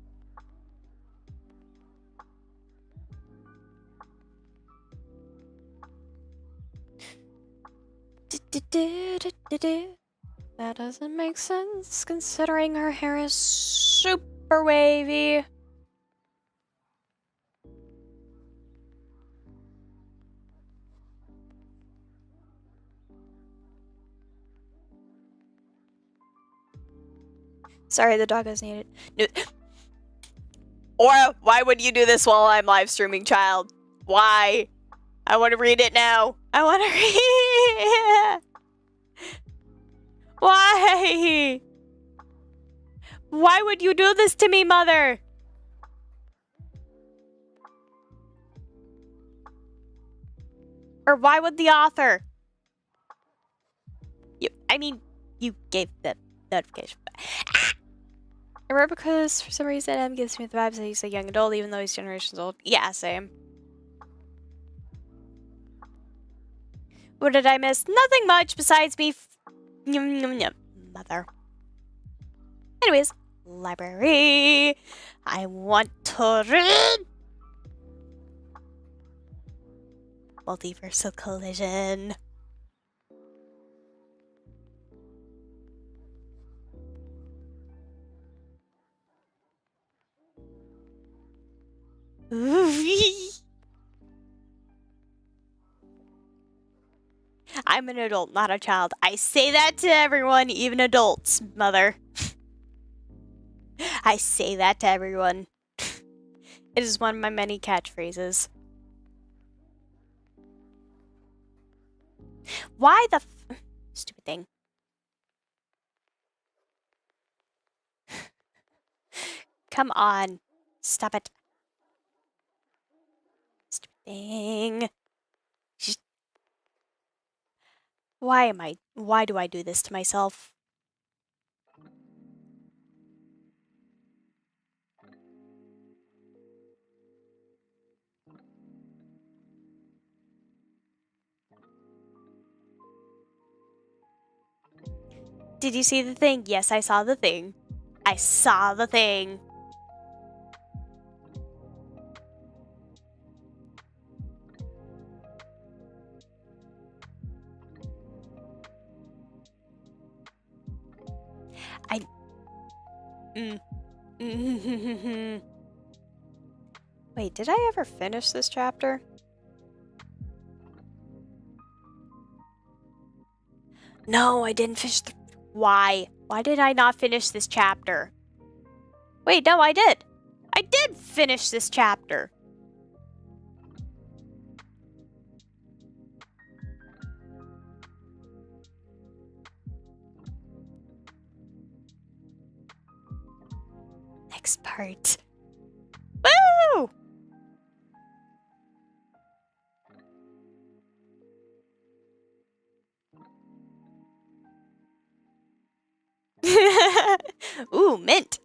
S1: That doesn't make sense considering her hair is super wavy. Sorry, the dog has needed. No. Aura, why would you do this while I'm live streaming, child? Why? I want to read it now. I want to read it. Why? Why would you do this to me, mother? Or why would the author? You gave the notification. Or because for some reason M gives me the vibes that he's a young adult, even though he's generations old. Yeah, same. What did I miss? Nothing much besides me. Mother. Anyways, library. I want to read. Multiversal Collision. I'm an adult, not a child. I say that to everyone, even adults, mother. I say that to everyone. It is one of my many catchphrases. Why the stupid thing? Come on. Stop it. Stupid thing. Why do I do this to myself? Did you see the thing? Yes, I saw the thing. I saw the thing. Wait, did I ever finish this chapter? No, I didn't finish the... Why? Why did I not finish this chapter? Wait, no, I did. I did finish this chapter. Next part. Woo! Ooh, mint.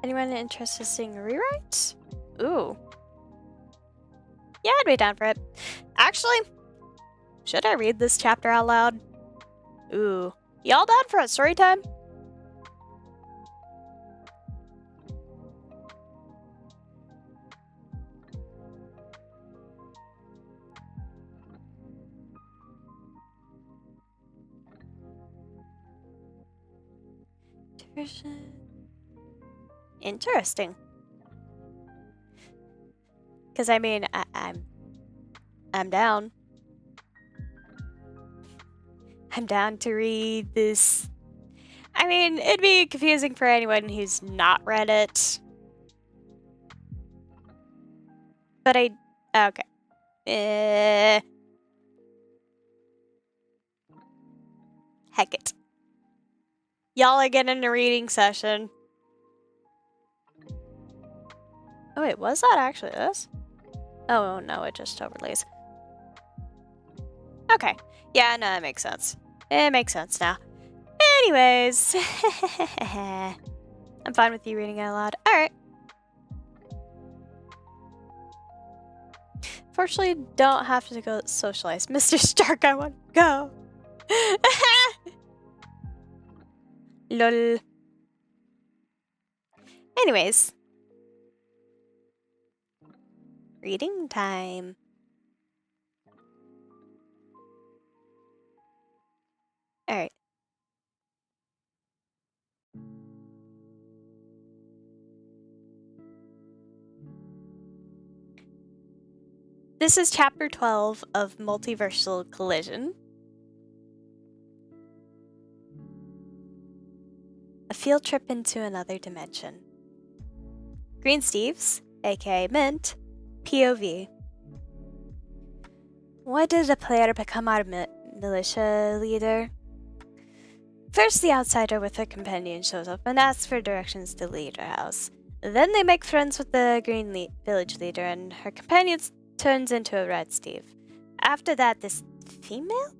S1: Anyone interested in seeing a rewrite? Ooh. Yeah, I'd be down for it. Actually, should I read this chapter out loud? Ooh. Y'all down for a story time? Interesting. Because I mean, I'm down. I'm down to read this. I mean, it'd be confusing for anyone who's not read it. But okay. Heck it. Y'all are getting a reading session. Oh wait, was that actually this? Oh no, it just overlays. Okay. Yeah, no, it makes sense. It makes sense now. Anyways. I'm fine with you reading it out loud. Alright. Fortunately, don't have to go socialize. Mr. Stark, I want to go. Lol. Anyways. Reading time. Alright. This is chapter 12 of Multiversal Collision. field trip into another dimension. Green Steves, aka Mint, POV. Why did a player become our militia leader? First, the outsider with her companion shows up and asks for directions to the leader house. Then they make friends with the green village leader, and her companion turns into a red Steve. After that, this female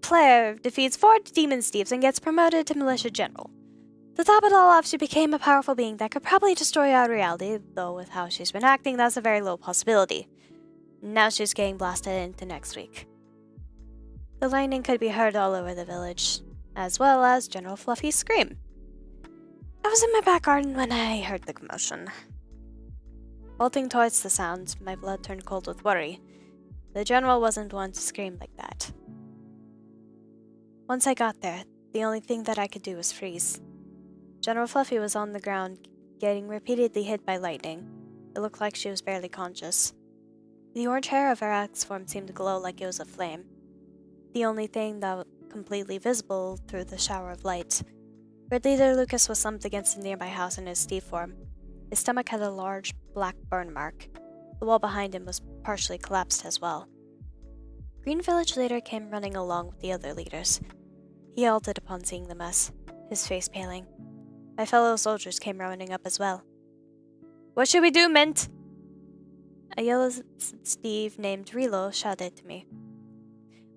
S1: player defeats 4 demon Steves and gets promoted to militia general. To top it all off, she became a powerful being that could probably destroy our reality, though with how she's been acting, that's a very low possibility. Now she's getting blasted into next week. The lightning could be heard all over the village, as well as General Fluffy's scream. I was in my back garden when I heard the commotion. Bolting towards the sound, my blood turned cold with worry. The general wasn't one to scream like that. Once I got there, the only thing that I could do was freeze. General Fluffy was on the ground, getting repeatedly hit by lightning. It looked like she was barely conscious. The orange hair of her X form seemed to glow like it was aflame. The only thing that was completely visible through the shower of light. Red Leader Lucas was slumped against a nearby house in his Steve form. His stomach had a large black burn mark. The wall behind him was partially collapsed as well. Green Village Leader came running along with the other leaders. He halted upon seeing the mess, his face paling. My fellow soldiers came running up as well. What should we do, Mint? A yellow Steve named Relo shouted to me.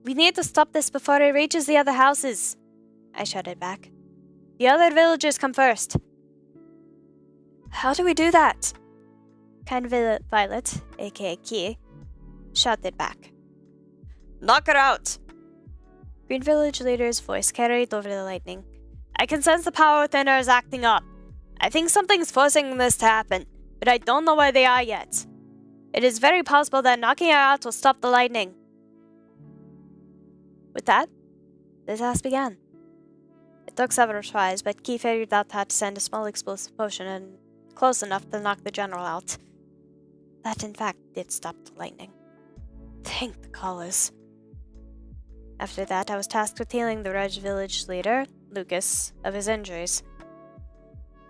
S1: We need to stop this before it reaches the other houses, I shouted back. The other villagers come first. How do we do that? Kind Violet, aka Key, shouted back. Knock her out! Green Village Leader's voice carried over the lightning. I can sense the power within her is acting up. I think something's forcing this to happen, but I don't know where they are yet. It is very possible that knocking her out will stop the lightning. With that, the task began. It took several tries, but Key figured out how to send a small explosive potion and close enough to knock the general out. That, in fact, did stop the lightning. Thank the callers. After that, I was tasked with healing the Red Village leader, Lucas, of his injuries.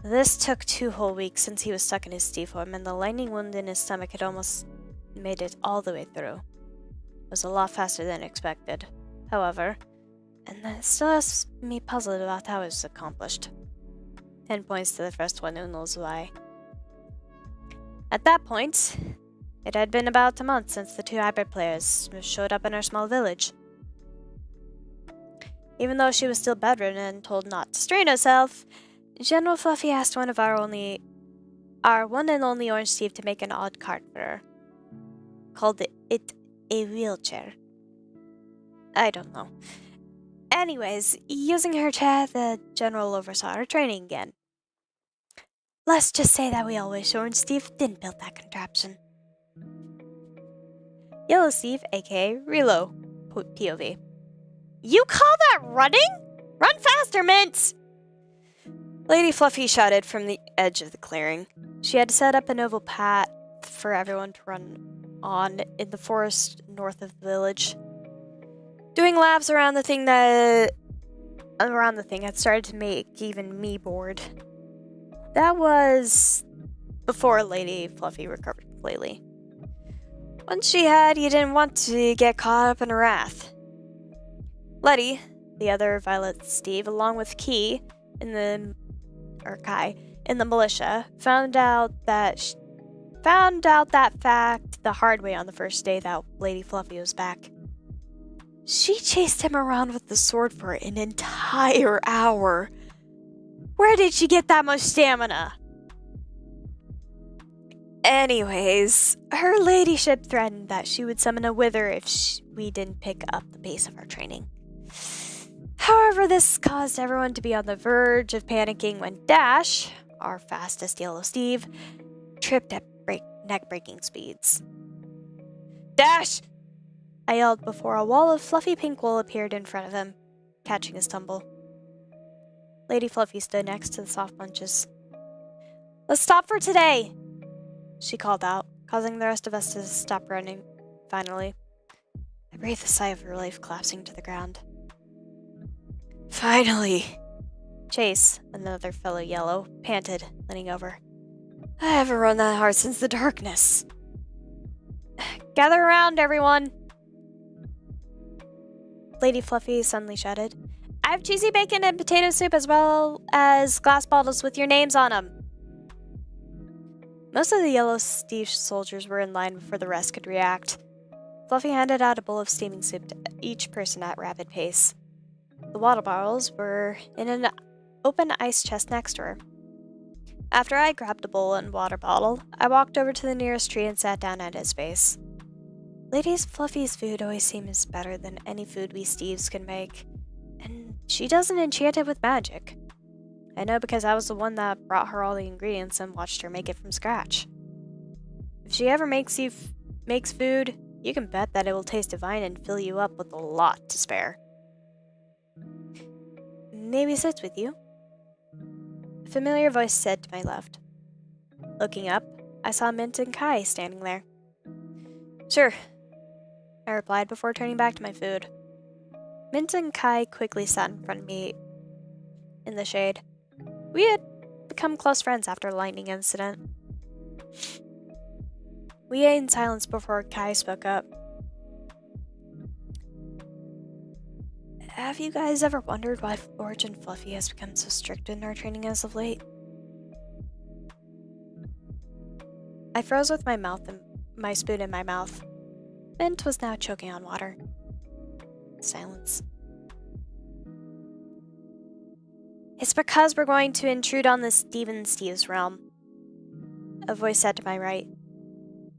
S1: This took 2 whole weeks since he was stuck in his Steve form, and the lightning wound in his stomach had almost made it all the way through. It was a lot faster than expected, however, and that still has me puzzled about how it was accomplished. 10 points to the first one who knows why. At that point, it had been about a month since the 2 hybrid players showed up in our small village. Even though she was still bedridden and told not to strain herself, General Fluffy asked one of our one and only Orange Steve to make an odd cart for her. Called it a wheelchair. I don't know. Anyways, using her chair, the general oversaw her training again. Let's just say that we all wish Orange Steve didn't build that contraption. Yellow Steve, aka Relo, POV. You call that running? Run faster, Mint! Lady Fluffy shouted from the edge of the clearing. She had set up an oval path for everyone to run on in the forest north of the village. Doing laps around the thing had started to make even me bored. That was before Lady Fluffy recovered completely. Once she had, you didn't want to get caught up in her wrath. Letty, the other Violet Steve, along with Kai in the militia, found out that fact the hard way on the first day that Lady Fluffy was back. She chased him around with the sword for an entire hour. Where did she get that much stamina? Anyways, her ladyship threatened that she would summon a wither if we didn't pick up the pace of our training. However, this caused everyone to be on the verge of panicking when Dash, our fastest Yellow Steve, tripped at neck-breaking speeds. Dash! I yelled before a wall of fluffy pink wool appeared in front of him, catching his tumble. Lady Fluffy stood next to the soft bunches. Let's stop for today, she called out, causing the rest of us to stop running, finally. I breathed a sigh of relief, collapsing to the ground. Finally! Chase, another fellow yellow, panted, leaning over. I haven't run that hard since the darkness. Gather around, everyone! Lady Fluffy suddenly shouted. I have cheesy bacon and potato soup as well as glass bottles with your names on them. Most of the yellow Steve soldiers were in line before the rest could react. Fluffy handed out a bowl of steaming soup to each person at rapid pace. The water bottles were in an open ice chest next to her. After I grabbed a bowl and water bottle, I walked over to the nearest tree and sat down at his base. Lady Fluffy's food always seems better than any food we Steves can make, and she doesn't enchant it with magic. I know because I was the one that brought her all the ingredients and watched her make it from scratch. If she ever makes food, you can bet that it will taste divine and fill you up with a lot to spare. Maybe sits with you? A familiar voice said to my left. Looking up, I saw Mint and Kai standing there. Sure, I replied before turning back to my food. Mint and Kai quickly sat in front of me in the shade. We had become close friends after the lightning incident. We ate in silence before Kai spoke up. Have you guys ever wondered why Origin Fluffy has become so strict in our training as of late? I froze with my spoon in my mouth. Mint was now choking on water. Silence. It's because we're going to intrude on the Steve's realm, a voice said to my right.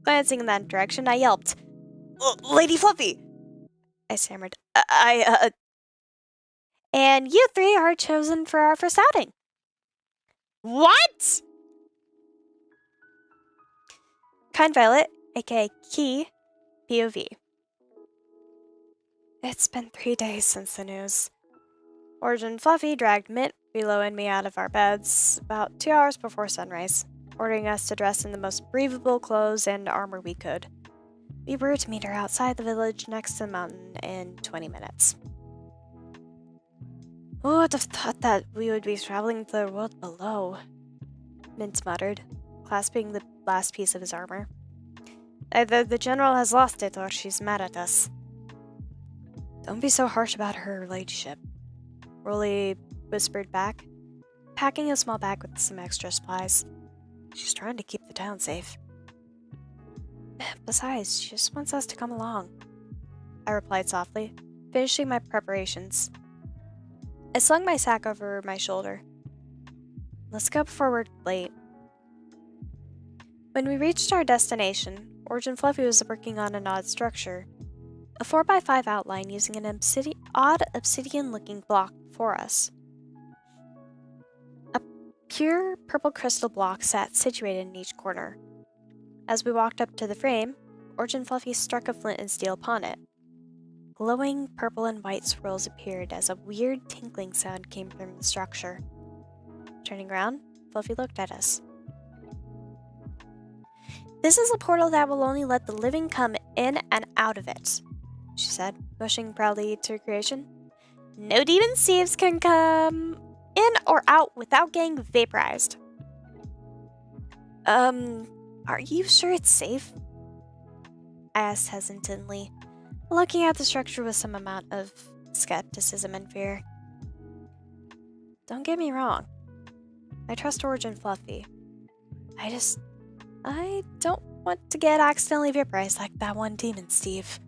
S1: Glancing in that direction, I yelped. Lady Fluffy! I stammered. And you three are chosen for our first outing. What? Kind Violet, aka Key, POV. It's been 3 days since the news. Origin Fluffy dragged Mint, Relo, and me out of our beds about 2 hours before sunrise, ordering us to dress in the most breathable clothes and armor we could. We were to meet her outside the village next to the mountain in 20 minutes. Who would have thought that we would be traveling to the world below? Mint muttered, clasping the last piece of his armor. Either the general has lost it or she's mad at us. Don't be so harsh about her ladyship, Rolly whispered back, packing a small bag with some extra supplies. She's trying to keep the town safe. Besides, she just wants us to come along, I replied softly, finishing my preparations. I slung my sack over my shoulder. Let's go before we're late. When we reached our destination, Origin Fluffy was working on an odd structure. A 4x5 outline using an odd obsidian-looking block before us. A pure purple crystal block sat situated in each corner. As we walked up to the frame, Origin Fluffy struck a flint and steel upon it. Glowing purple and white swirls appeared as a weird tinkling sound came from the structure. Turning around, Fluffy looked at us. This is a portal that will only let the living come in and out of it, she said, motioning proudly to her creation. No demon thieves can come in or out without getting vaporized. Are you sure it's safe? I asked hesitantly, looking at the structure with some amount of skepticism and fear. Don't get me wrong. I trust Origin Fluffy. I don't want to get accidentally vaporized like that one demon, Steve.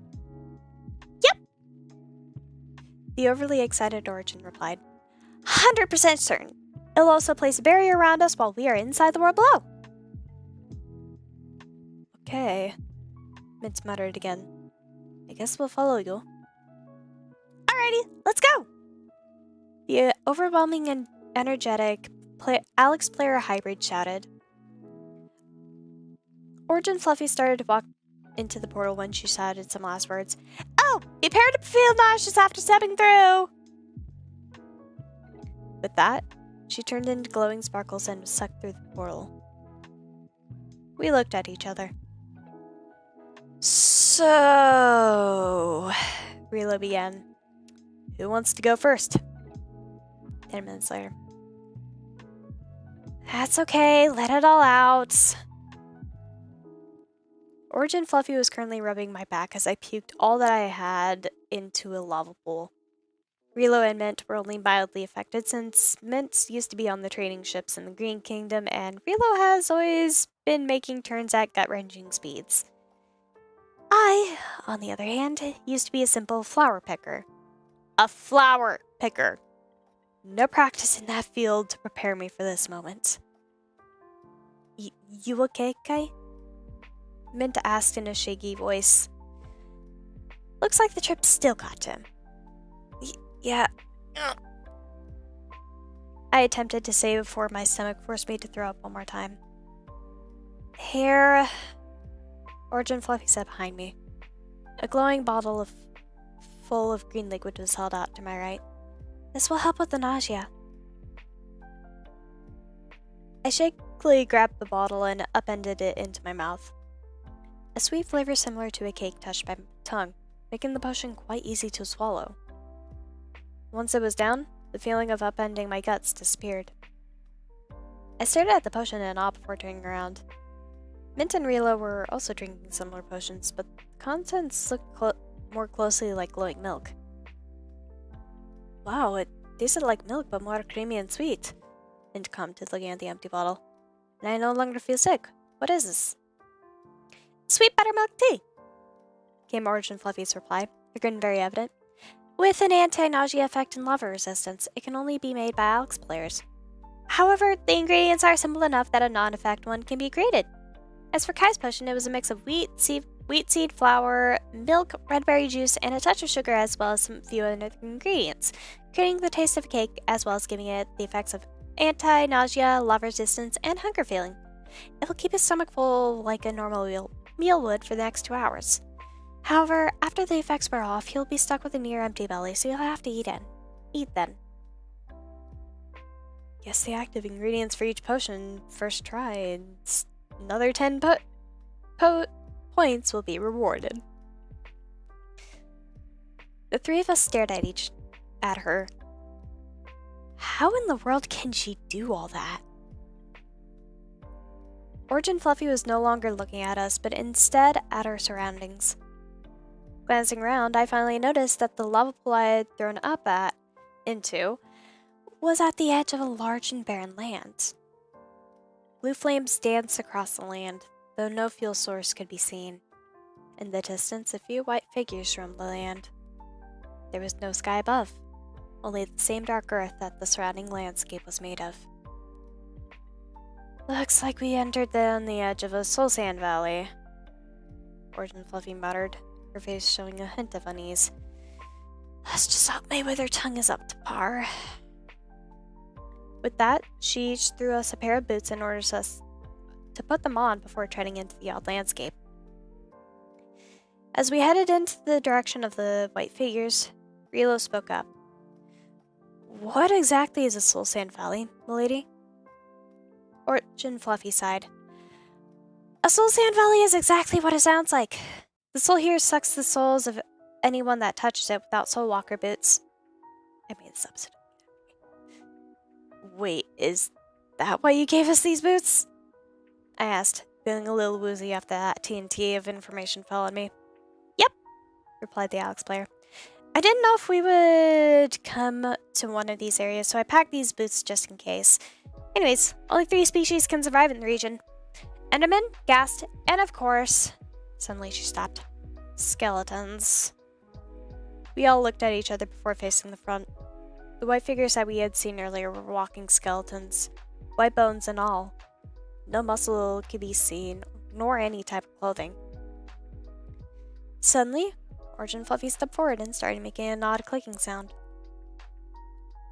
S1: Yep! The overly excited Origin replied. 100% certain. It'll also place a barrier around us while we are inside the world below. Okay, Mint muttered again. I guess we'll follow you. Alrighty, let's go! The overwhelming and energetic Alex Player hybrid shouted. Origin Fluffy started to walk into the portal when she shouted some last words. Oh, prepare to feel nauseous after stepping through! With that, she turned into glowing sparkles and was sucked through the portal. We looked at each other. So, Relo began. Who wants to go first? 10 minutes later. That's okay, let it all out. Origin Fluffy was currently rubbing my back as I puked all that I had into a lava pool. Relo and Mint were only mildly affected since Mint used to be on the trading ships in the Green Kingdom, and Relo has always been making turns at gut-wrenching speeds. I, on the other hand, used to be a simple flower picker. A flower picker. No practice in that field to prepare me for this moment. You okay, Kai? Mint asked in a shaky voice. Looks like the trip still got to him. Yeah. I attempted to say before my stomach forced me to throw up one more time. Here. Origin Fluffy said behind me. A glowing bottle full of green liquid was held out to my right. This will help with the nausea. I shakily grabbed the bottle and upended it into my mouth. A sweet flavor similar to a cake touched my tongue, making the potion quite easy to swallow. Once it was down, the feeling of upending my guts disappeared. I stared at the potion in awe before turning around. Mint and Relo were also drinking similar potions, but the contents looked more closely like glowing milk. Wow, it tasted like milk but more creamy and sweet, Mint commented, looking at the empty bottle. And I no longer feel sick. What is this? Sweet buttermilk tea, came Origin Fluffy's reply, her grin very evident. With an anti-nausea effect and lava resistance, it can only be made by Alex players. However, the ingredients are simple enough that a non-effect one can be created. As for Kai's potion, it was a mix of wheat seed flour, milk, red berry juice, and a touch of sugar, as well as some few other ingredients, creating the taste of a cake as well as giving it the effects of anti-nausea, lava resistance, and hunger feeling. It will keep his stomach full like a normal meal would for the next 2 hours. However, after the effects wear off, he'll be stuck with a near empty belly, so you'll have to eat then. Guess the active ingredients for each potion first try, and another 10 points will be rewarded. The three of us stared at her. How in the world can she do all that? Origin Fluffy was no longer looking at us, but instead at our surroundings. Glancing around, I finally noticed that the lava pool I had thrown up into was at the edge of a large and barren land. Blue flames danced across the land, though no fuel source could be seen. In the distance, a few white figures roamed the land. There was no sky above, only the same dark earth that the surrounding landscape was made of. Looks like we entered on the edge of a soul sand valley, Origin Fluffy muttered, her face showing a hint of unease. Let's just hope Mayweather tongue is up to par. With that, she each threw us a pair of boots and ordered us to put them on before treading into the odd landscape. As we headed into the direction of the white figures, Relo spoke up. What exactly is a soul sand valley, milady? Origin Fluffy sighed. A soul sand valley is exactly what it sounds like. The soul here sucks the souls of anyone that touches it without soul walker boots. I made this up. Wait, is that why you gave us these boots? I asked, feeling a little woozy after that TNT of information fell on me. Yep, replied the Alex player. I didn't know if we would come to one of these areas, so I packed these boots just in case. Anyways, only 3 species can survive in the region. Enderman, Ghast, and of course... Suddenly she stopped. Skeletons. We all looked at each other before facing the front. The white figures that we had seen earlier were walking skeletons, white bones and all. No muscle could be seen, nor any type of clothing. Suddenly, Origin Fluffy stepped forward and started making an odd clicking sound.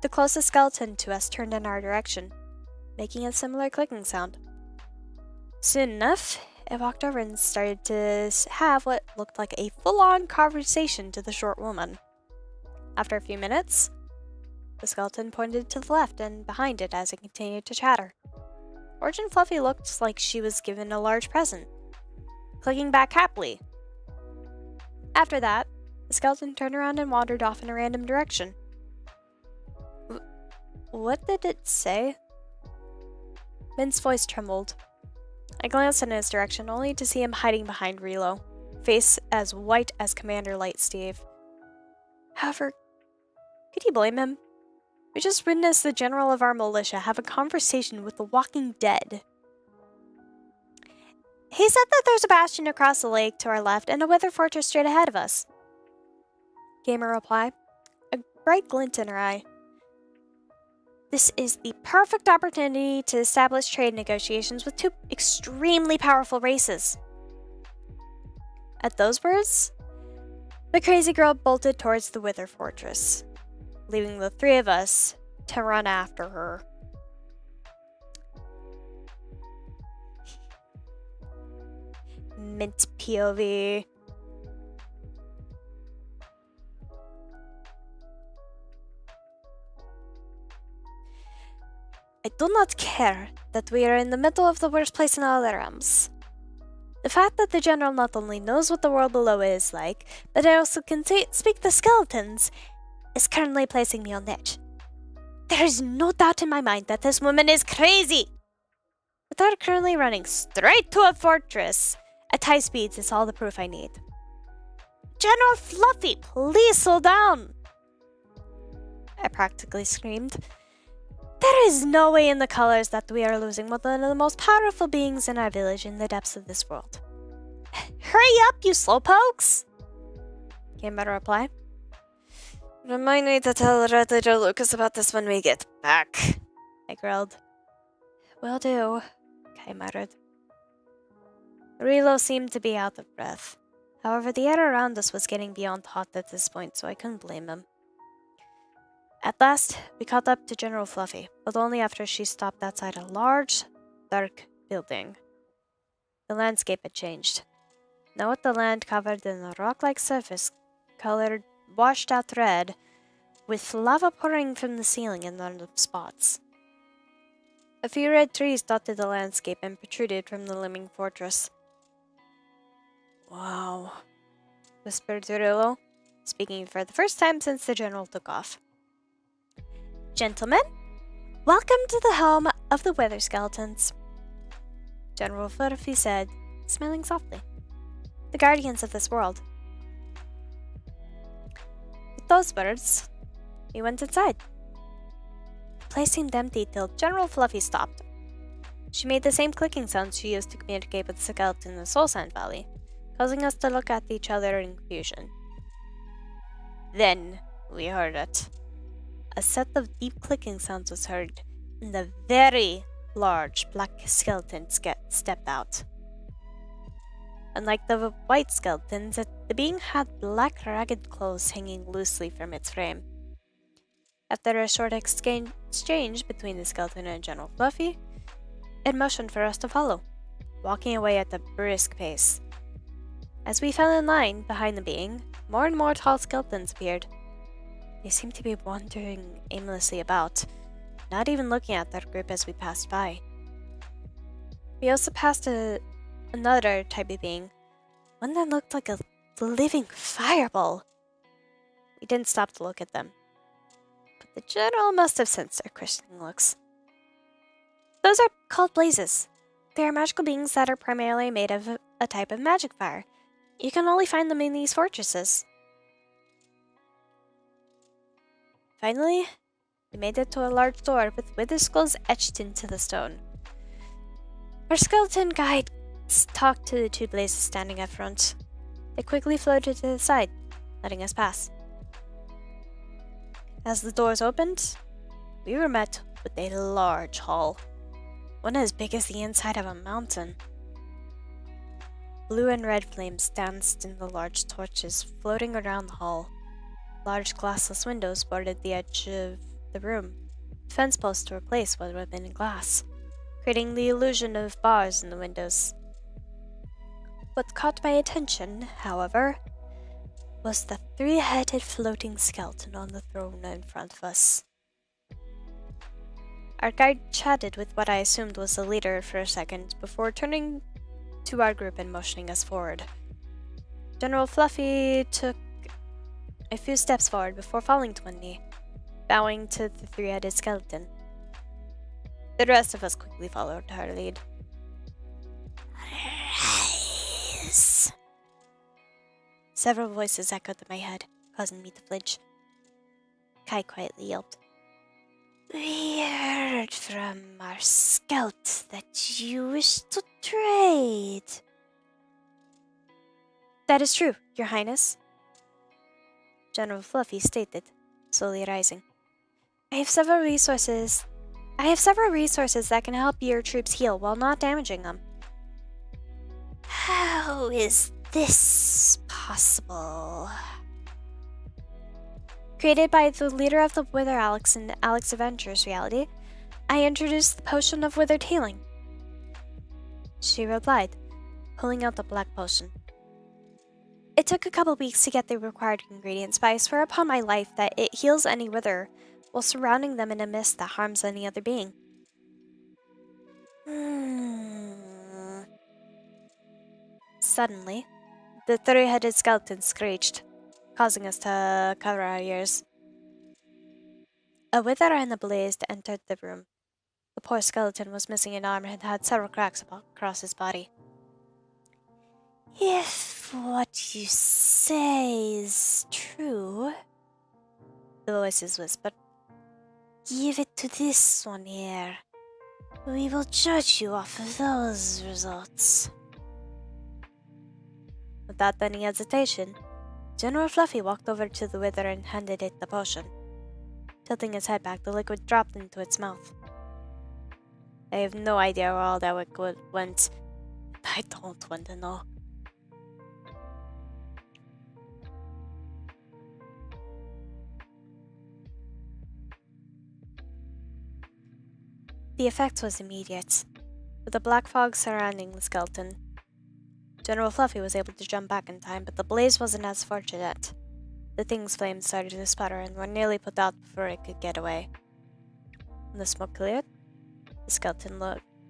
S1: The closest skeleton to us turned in our direction, making a similar clicking sound. Soon enough, it walked over and started to have what looked like a full-on conversation to the short woman. After a few minutes, the skeleton pointed to the left and behind it as it continued to chatter. Origin Fluffy looked like she was given a large present, clicking back happily. After that, the skeleton turned around and wandered off in a random direction. What did it say? Min's voice trembled. I glanced in his direction, only to see him hiding behind Relo, face as white as Commander Lightsteve. However, could you blame him? We just witnessed the general of our militia have a conversation with the walking dead. He said that there's a bastion across the lake to our left and a weather fortress straight ahead of us. Gamer replied, a bright glint in her eye. This is the perfect opportunity to establish trade negotiations with two extremely powerful races. At those words, the crazy girl bolted towards the Wither Fortress, leaving the three of us to run after her. Mint POV. I do not care that we are in the middle of the worst place in all the realms. The fact that the general not only knows what the world below is like, but also can speak the skeletons, is currently placing me on edge. There is no doubt in my mind that this woman is crazy! Without currently running straight to a fortress at high speeds is all the proof I need. General Fluffy, please slow down! I practically screamed. There is no way in the colors that we are losing one of the most powerful beings in our village in the depths of this world. Hurry up, you slowpokes! Came a reply. Remind me to tell Red Leader Lucas about this when we get back, I growled. Will do, Kai muttered. Relo seemed to be out of breath. However, the air around us was getting beyond hot at this point, so I couldn't blame him. At last, we caught up to General Fluffy, but only after she stopped outside a large, dark building. The landscape had changed. Now with the land covered in a rock-like surface, colored washed-out red, with lava pouring from the ceiling in random spots. A few red trees dotted the landscape and protruded from the looming fortress. Wow, whispered Relo, speaking for the first time since the general took off. Gentlemen, welcome to the home of the Weather Skeletons, General Fluffy said, smiling softly. The guardians of this world. With those words, we went inside. The place seemed empty till General Fluffy stopped. She made the same clicking sounds she used to communicate with the skeleton in the Soul Sand Valley, causing us to look at each other in confusion. Then we heard it. A set of deep clicking sounds was heard, and a very large black skeleton stepped out. Unlike the white skeletons, the being had black ragged clothes hanging loosely from its frame. After a short exchange between the skeleton and General Fluffy, it motioned for us to follow, walking away at a brisk pace. As we fell in line behind the being, more and more tall skeletons appeared. They seemed to be wandering aimlessly about, not even looking at that group as we passed by. We also passed another type of being, one that looked like a living fireball. We didn't stop to look at them, but the general must have sensed our questioning looks. Those are called blazes. They are magical beings that are primarily made of a type of magic fire. You can only find them in these fortresses. Finally, we made it to a large door with wither skulls etched into the stone. Our skeleton guide talked to the two blazes standing up front. They quickly floated to the side, letting us pass. As the doors opened, we were met with a large hall, one as big as the inside of a mountain. Blue and red flames danced in the large torches floating around the hall. Large glassless windows bordered the edge of the room, fence posts to replace what had been glass, creating the illusion of bars in the windows. What caught my attention, however, was the three-headed floating skeleton on the throne in front of us. Our guide chatted with what I assumed was the leader for a second before turning to our group and motioning us forward. General Fluffy took a few steps forward before falling to one knee, bowing to the three-headed skeleton. The rest of us quickly followed her lead. Rise. Several voices echoed in my head, causing me to flinch. Kai quietly yelped. We heard from our scout that you wish to trade. That is true, Your Highness, General Fluffy stated, slowly rising. I have several resources that can help your troops heal while not damaging them. How is this possible? Created by the leader of the Wither Alex in Alex Adventures reality, I introduced the potion of withered healing. She replied, pulling out the black potion. It took a couple weeks to get the required ingredients, but I swear upon my life that it heals any wither while surrounding them in a mist that harms any other being. Suddenly, the three-headed skeleton screeched, causing us to cover our ears. A wither and a blaze entered the room. The poor skeleton was missing an arm and had several cracks across his body. If what you say is true, the voices whispered, give it to this one here. We will judge you off of those results. Without any hesitation, General Fluffy walked over to the wither and handed it the potion. Tilting his head back, the liquid dropped into its mouth. I have no idea where all that liquid went. I don't want to know. The effect was immediate. With the black fog surrounding the skeleton, General Fluffy was able to jump back in time, but the blaze wasn't as fortunate. The thing's flames started to sputter and were nearly put out before it could get away. When the smoke cleared, the skeleton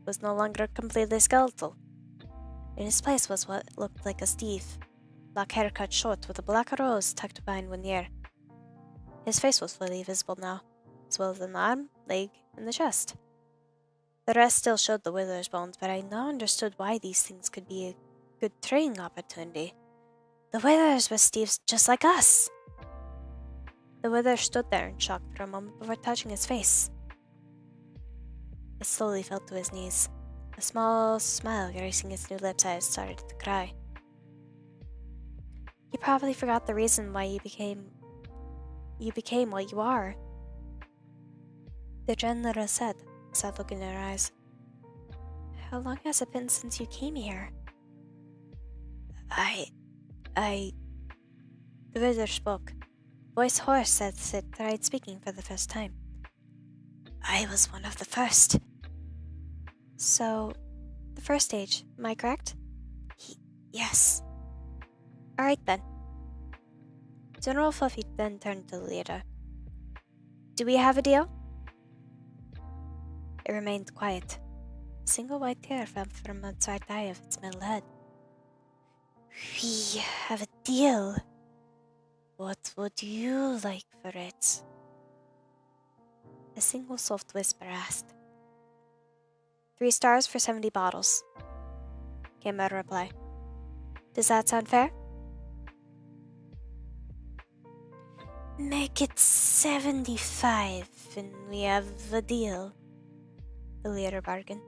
S1: was no longer completely skeletal. In his place was what looked like a Steve, black hair cut short with a black rose tucked behind one ear. His face was fully visible now, as well as an arm, leg, and the chest. The rest still showed the wither's bones, but I now understood why these things could be a good trading opportunity. The withers were Steve's just like us. The wither stood there in shock for a moment before touching his face. He slowly fell to his knees. A small smile gracing his new lips as he started to cry. You probably forgot the reason why you became what you are, the general said, a sad look in her eyes. How long has it been since you came here? The wizard spoke. Voice hoarse as it tried speaking for the first time. I was one of the first. So, the first stage, am I correct? Yes. Alright then. General Fluffy then turned to the leader. Do we have a deal? It remained quiet. A single white tear fell from one side eye of its middle head. We have a deal. What would you like for it? A single soft whisper asked. 3 stars for 70 bottles, came a reply. Does that sound fair? Make it 75 and we have a deal, the leader bargained.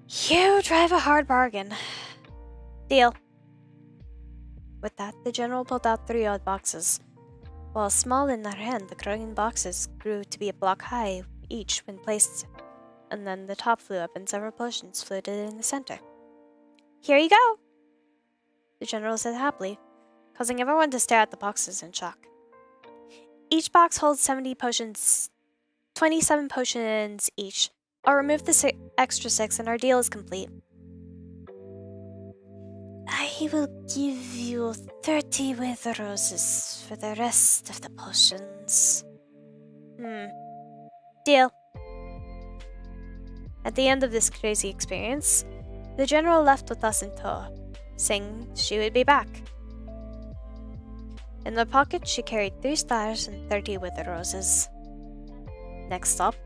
S1: You drive a hard bargain. Deal. With that, the general pulled out 3 odd boxes. While small in their hand, the growing boxes grew to be a block high each when placed, and then the top flew up and several potions floated in the center. Here you go, the general said happily, causing everyone to stare at the boxes in shock. Each box holds 70 potions, 27 potions each. I'll remove the extra 6 and our deal is complete. I will give you 30 wither roses for the rest of the potions. Deal. At the end of this crazy experience, the general left with us in tow, saying she would be back. In her pocket, she carried 3 stars and 30 wither roses. Next stop,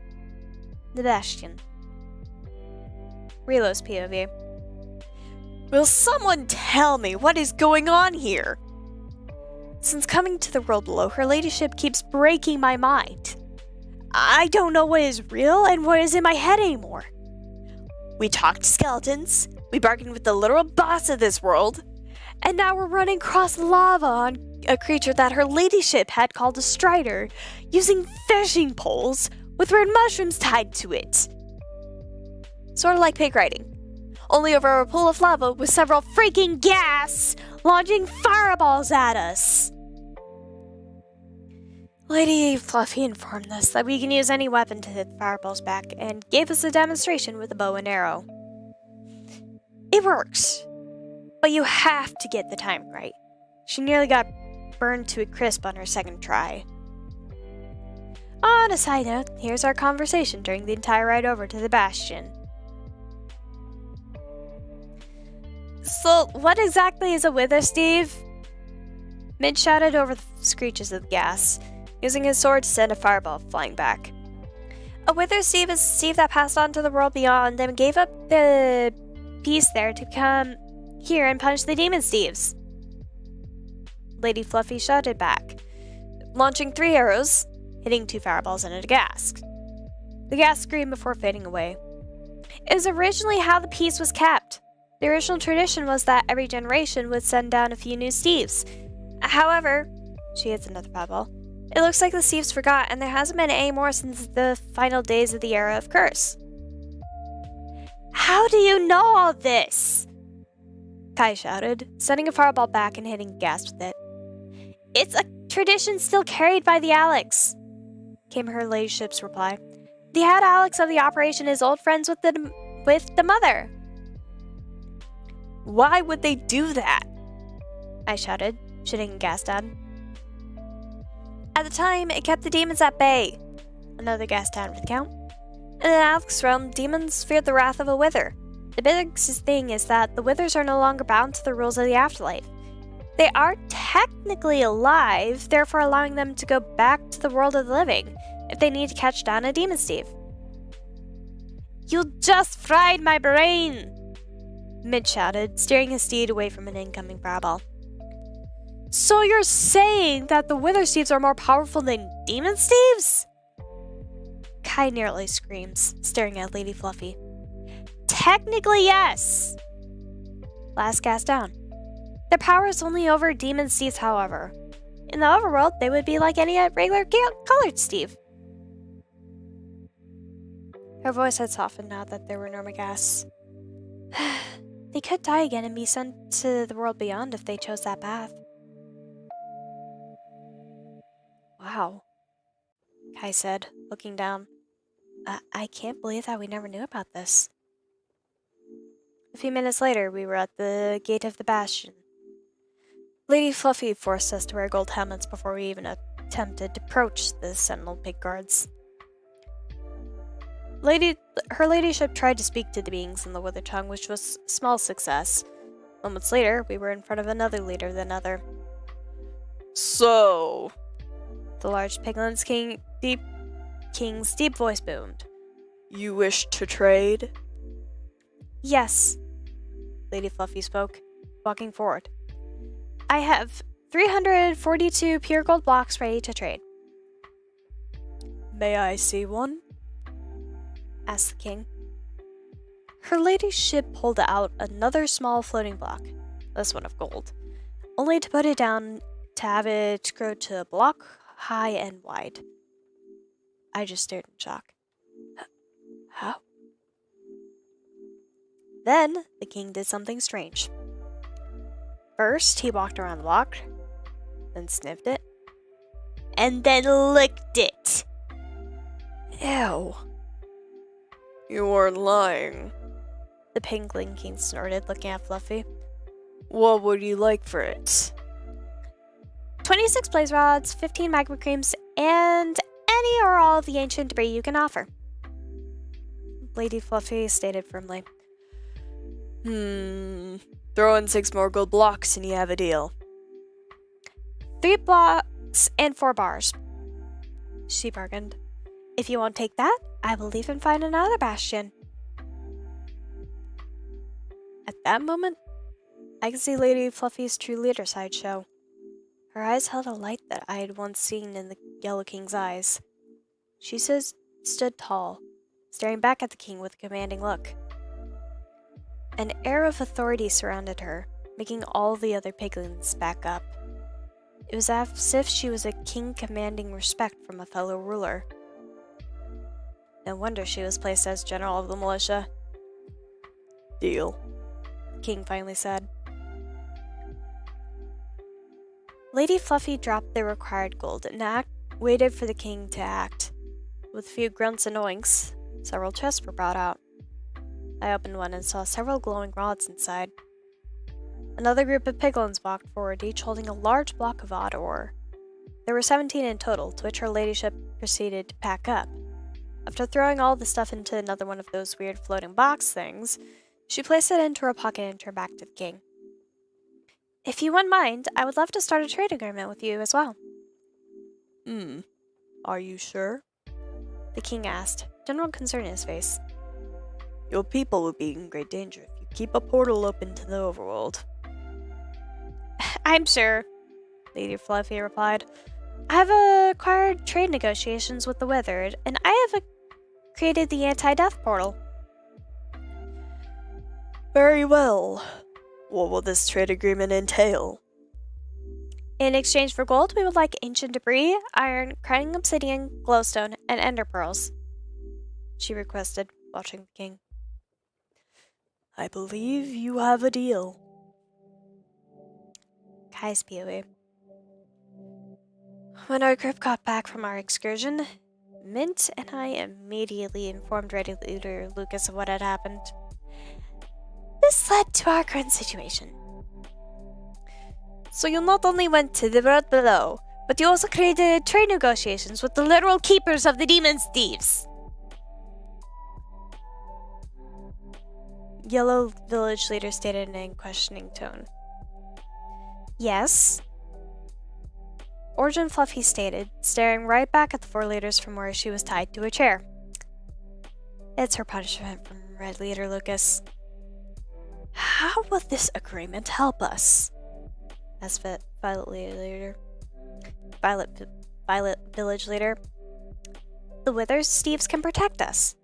S1: The Bastion. Relo's POV. Will someone tell me what is going on here? Since coming to the world below, her ladyship keeps breaking my mind. I don't know what is real and what is in my head anymore. We talked to skeletons, we bargained with the literal boss of this world, and now we're running across lava on a creature that her ladyship had called a strider, using fishing poles with weird mushrooms tied to it. Sort of like pig riding, only over a pool of lava with several freaking gas launching fireballs at us. Lady Fluffy informed us that we can use any weapon to hit the fireballs back and gave us a demonstration with a bow and arrow. It works, but you have to get the timing right. She nearly got burned to a crisp on her second try. On a side note, here's our conversation during the entire ride over to the Bastion. So, what exactly is a wither, Steve? Mid shouted over the screeches of the gas, using his sword to send a fireball flying back. A wither, Steve, is a Steve that passed on to the world beyond and gave up the piece there to come here and punish the demon Steves. Lady Fluffy shouted back, launching 3 arrows, hitting 2 fireballs and a gas. The gas screamed before fading away. It was originally how the piece was kept. The original tradition was that every generation would send down a few new Steves. However, she hits another fireball. It looks like the Steves forgot, and there hasn't been any more since the final days of the Era of Curse. How do you know all this? Kai shouted, sending a fireball back and hitting gas with it. It's a tradition still carried by the Alex, came her ladyship's reply. The head Alex of the operation is old friends with the mother. Why would they do that? I shouted, shooting gas down. At the time, it kept the demons at bay. Another gas down for the count. In the Alex realm, demons feared the wrath of a wither. The biggest thing is that the withers are no longer bound to the rules of the afterlife. They are technically alive, therefore allowing them to go back to the world of the living if they need to catch down a demon Steve. You just fried my brain! Mid shouted, steering his steed away from an incoming fireball. So you're saying that the Wither Steves are more powerful than Demon Steves? Kai nearly screams, staring at Lady Fluffy. Technically, yes! Last gas down. Their power is only over Demon Steves, however. In the overworld, they would be like any regular colored Steve. Her voice had softened now that there were no more gas. They could die again and be sent to the world beyond if they chose that path. Wow, Kai said, looking down. I can't believe that we never knew about this. A few minutes later, we were at the gate of the Bastion. Lady Fluffy forced us to wear gold helmets before we even attempted to approach the sentinel pig guards. Her ladyship tried to speak to the beings in the Wither tongue, which was a small success. Moments later, we were in front of another leader than other. So, the large piglin's king's deep voice boomed. You wish to trade? Yes, Lady Fluffy spoke, walking forward. I have 342 pure gold blocks ready to trade. May I see one? Asked the king. Her ladyship pulled out another small floating block, this one of gold, only to put it down to have it grow to a block high and wide. I just stared in shock. How? Then the king did something strange. First, he walked around the block, then sniffed it, and then licked it. Ew. You are lying, the Pigling King snorted, looking at Fluffy. What would you like for it? 26 blaze rods, 15 magma creams, and any or all of the ancient debris you can offer. Lady Fluffy stated firmly. Throw in 6 more gold blocks and you have a deal. 3 blocks and 4 bars, she bargained. If you won't take that, I will leave and find another bastion. At that moment, I could see Lady Fluffy's true leader side show. Her eyes held a light that I had once seen in the Yellow King's eyes. She stood tall, staring back at the king with a commanding look. An air of authority surrounded her, making all the other piglins back up. It was as if she was a king commanding respect from a fellow ruler. No wonder she was placed as general of the militia.
S2: Deal,
S1: the king finally said. Lady Fluffy dropped the required gold and waited for the king to act. With a few grunts and oinks, several chests were brought out. I opened one and saw several glowing rods inside. Another group of piglins walked forward, each holding a large block of odd ore. There were 17 in total, to which her ladyship proceeded to pack up. After throwing all the stuff into another one of those weird floating box things, she placed it into her pocket and turned back to the king. If you wouldn't mind, I would love to start a trade agreement with you as well.
S2: Are you sure?
S1: The king asked, general concern in his face.
S2: Your people will be in great danger if you keep a portal open to the overworld.
S1: I'm sure, Lady Fluffy replied. I have acquired trade negotiations with the Withered, and I have created the anti-death portal.
S2: Very well. What will this trade agreement entail?
S1: In exchange for gold, we would like ancient debris, iron, crying obsidian, glowstone, and ender pearls, she requested, watching the king.
S2: I believe you have a deal.
S1: Kai's POE. When our group got back from our excursion, Mint and I immediately informed Ready Leader Lucas of what had happened. This led to our current situation. So you not only went to the world below, but you also created trade negotiations with the literal keepers of the demon's thieves. Yellow village leader stated in a questioning tone. Yes. Origin Fluffy stated, staring right back at the four leaders from where she was tied to a chair. It's her punishment from Red Leader Lucas. How will this agreement help us? Asked Violet Leader. Violet Village Leader. The Wither Steves can protect us.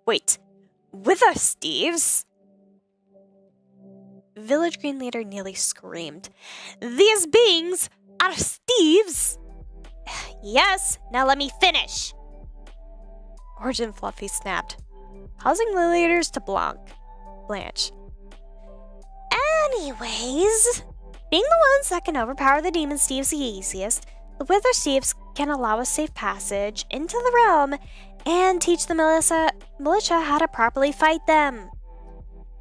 S1: Wait, Wither Steves? Village Green Leader nearly screamed. These beings are Steves? Yes, now let me finish. Origin Fluffy snapped, causing the leaders to blanch. Anyways, being the ones that can overpower the demon Steves the easiest, the Wither Steves can allow a safe passage into the realm and teach the militia how to properly fight them.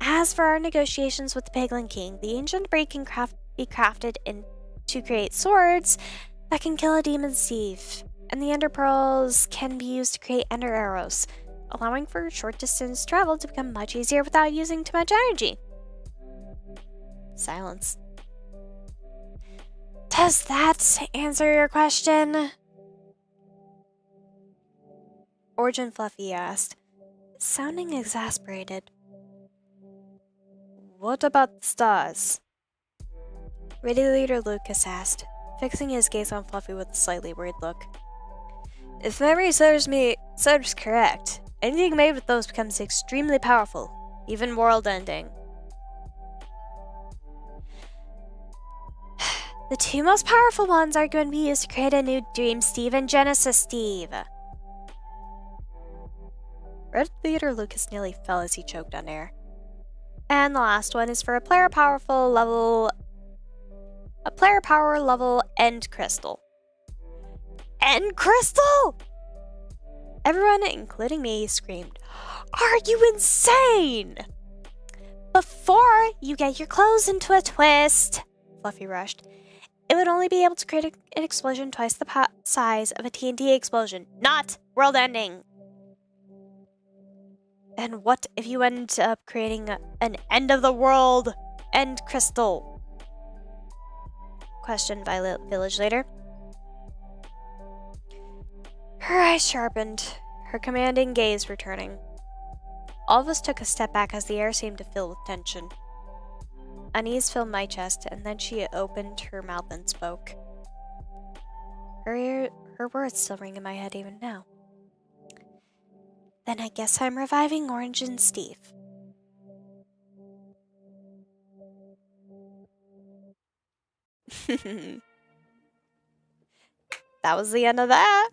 S1: As for our negotiations with the Piglin King, the ancient debris can be crafted to create swords that can kill a demon Steve, and the Ender Pearls can be used to create Ender Arrows, allowing for short distance travel to become much easier without using too much energy. Silence. Does that answer your question? Origin Fluffy asked, sounding exasperated.
S2: What about the stars?
S1: Ready Leader Lucas asked, fixing his gaze on Fluffy with a slightly worried look.
S2: If memory serves correct, anything made with those becomes extremely powerful, even world-ending.
S1: The two most powerful ones are going to be used to create a new Dream Steve and Genesis Steve. Red Leader Lucas nearly fell as he choked on air. And the last one is for a player power level End Crystal. End Crystal! Everyone, including me, screamed, Are you insane? Before you get your clothes into a twist, Fluffy rushed. It would only be able to create an explosion twice the size of a TNT explosion, not world-ending. And what if you end up creating an end-of-the-world End Crystal? Questioned Violet Village Leader.
S2: Her eyes sharpened, her commanding gaze returning. All of us took a step back as the air seemed to fill with tension. Unease filled my chest, and then she opened her mouth and spoke. Her words still ring in my head even now. Then I guess I'm reviving Orange and Steve.
S1: That was the end of that.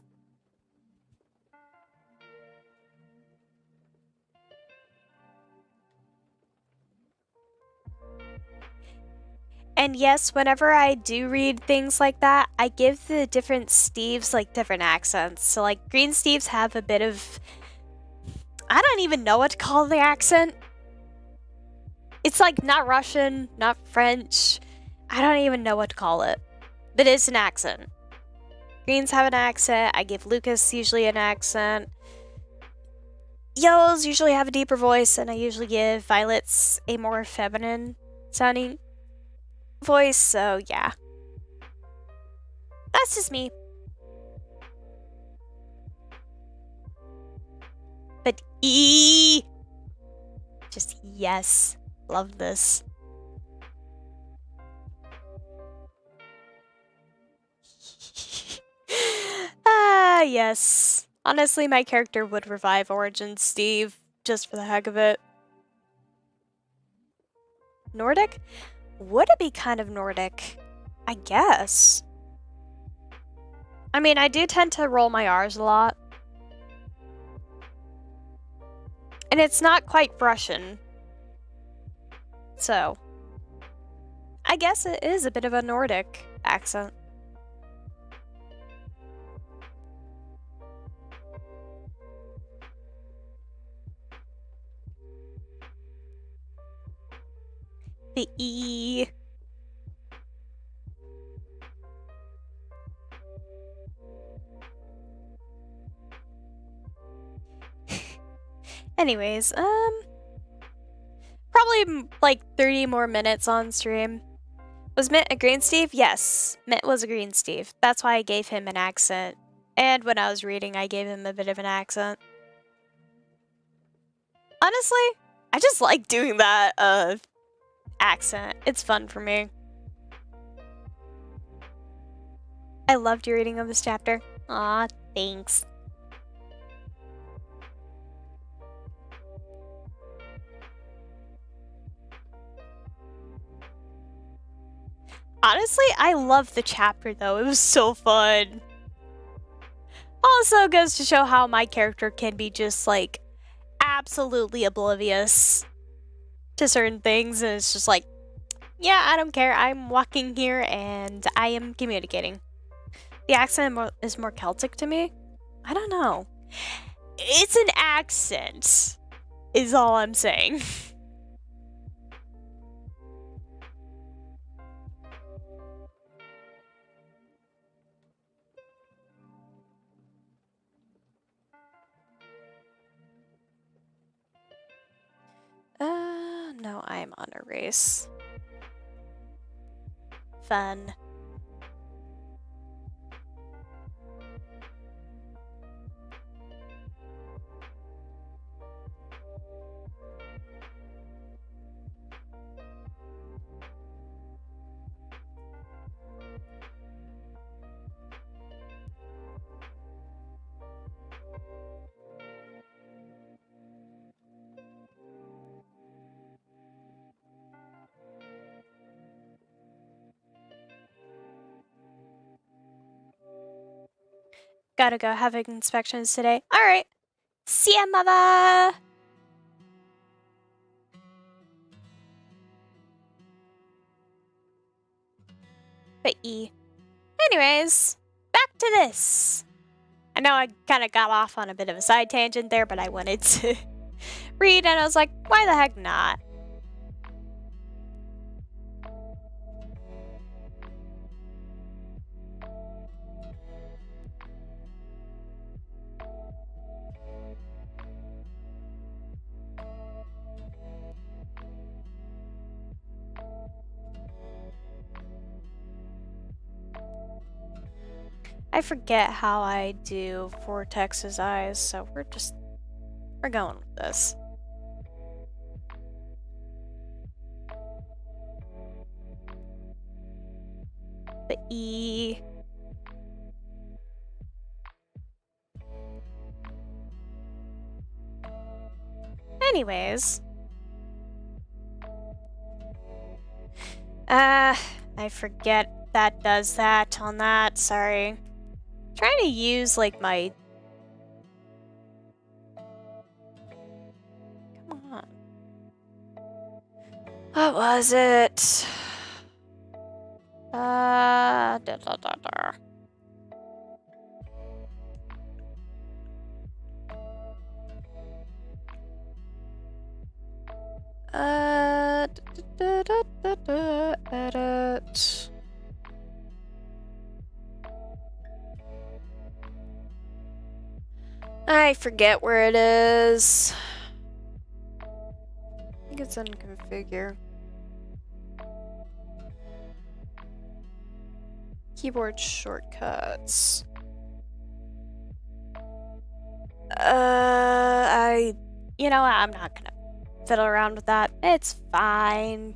S1: And yes, whenever I do read things like that, I give the different Steves like different accents. So like Green Steves have a bit of, I don't even know what to call the accent. It's like not Russian, not French. I don't even know what to call it. But it's an accent. Greens have an accent. I give Lucas usually an accent. Yellows usually have a deeper voice, and I usually give Violets a more feminine sounding voice, so yeah. That's just me. But just yes. Love this. Yes. Honestly, my character would revive Origin Steve just for the heck of it. Nordic? Would it be kind of Nordic? I guess. I mean, I do tend to roll my R's a lot. And it's not quite Russian. So, I guess it is a bit of a Nordic accent. The E. Anyways, probably like 30 more minutes on stream. Was Mint a green Steve? Yes, Mint was a green Steve. That's why I gave him an accent. And when I was reading, I gave him a bit of an accent. Honestly, I just like doing that accent. It's fun for me. I loved your reading of this chapter. Aw, thanks. Honestly, I loved the chapter though. It was so fun. Also goes to show how my character can be just like absolutely oblivious to certain things, and it's just like, yeah, I don't care. I'm walking here and I am communicating. The accent is more Celtic to me. I don't know. It's an accent, is all I'm saying. No, I'm on a race. Fun. Gotta go having inspections today. Alright. See ya, mother! But E. Anyways, back to this. I know I kind of got off on a bit of a side tangent there, but I wanted to read, and I was like, why the heck not? I
S2: I forget how I do Vortex's eyes, so we're going with this. The E. Anyways. I forget that does that on that, sorry. I'm trying to use, like, my... Come on. What was it? Da, da, da, da. Edit. I forget where it is. I think it's in configure. Keyboard shortcuts. You know what? I'm not gonna fiddle around with that. It's fine.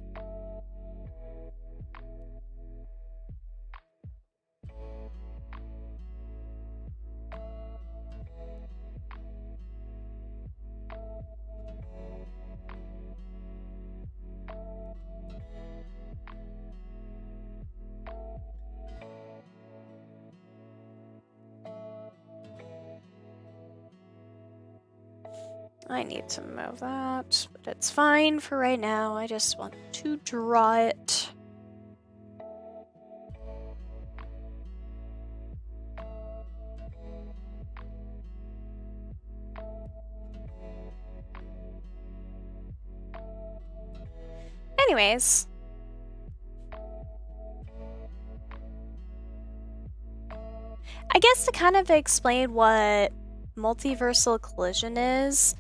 S2: I need to move that, but it's fine for right now. I just want to draw it. Anyways. I guess to kind of explain what multiversal collision is,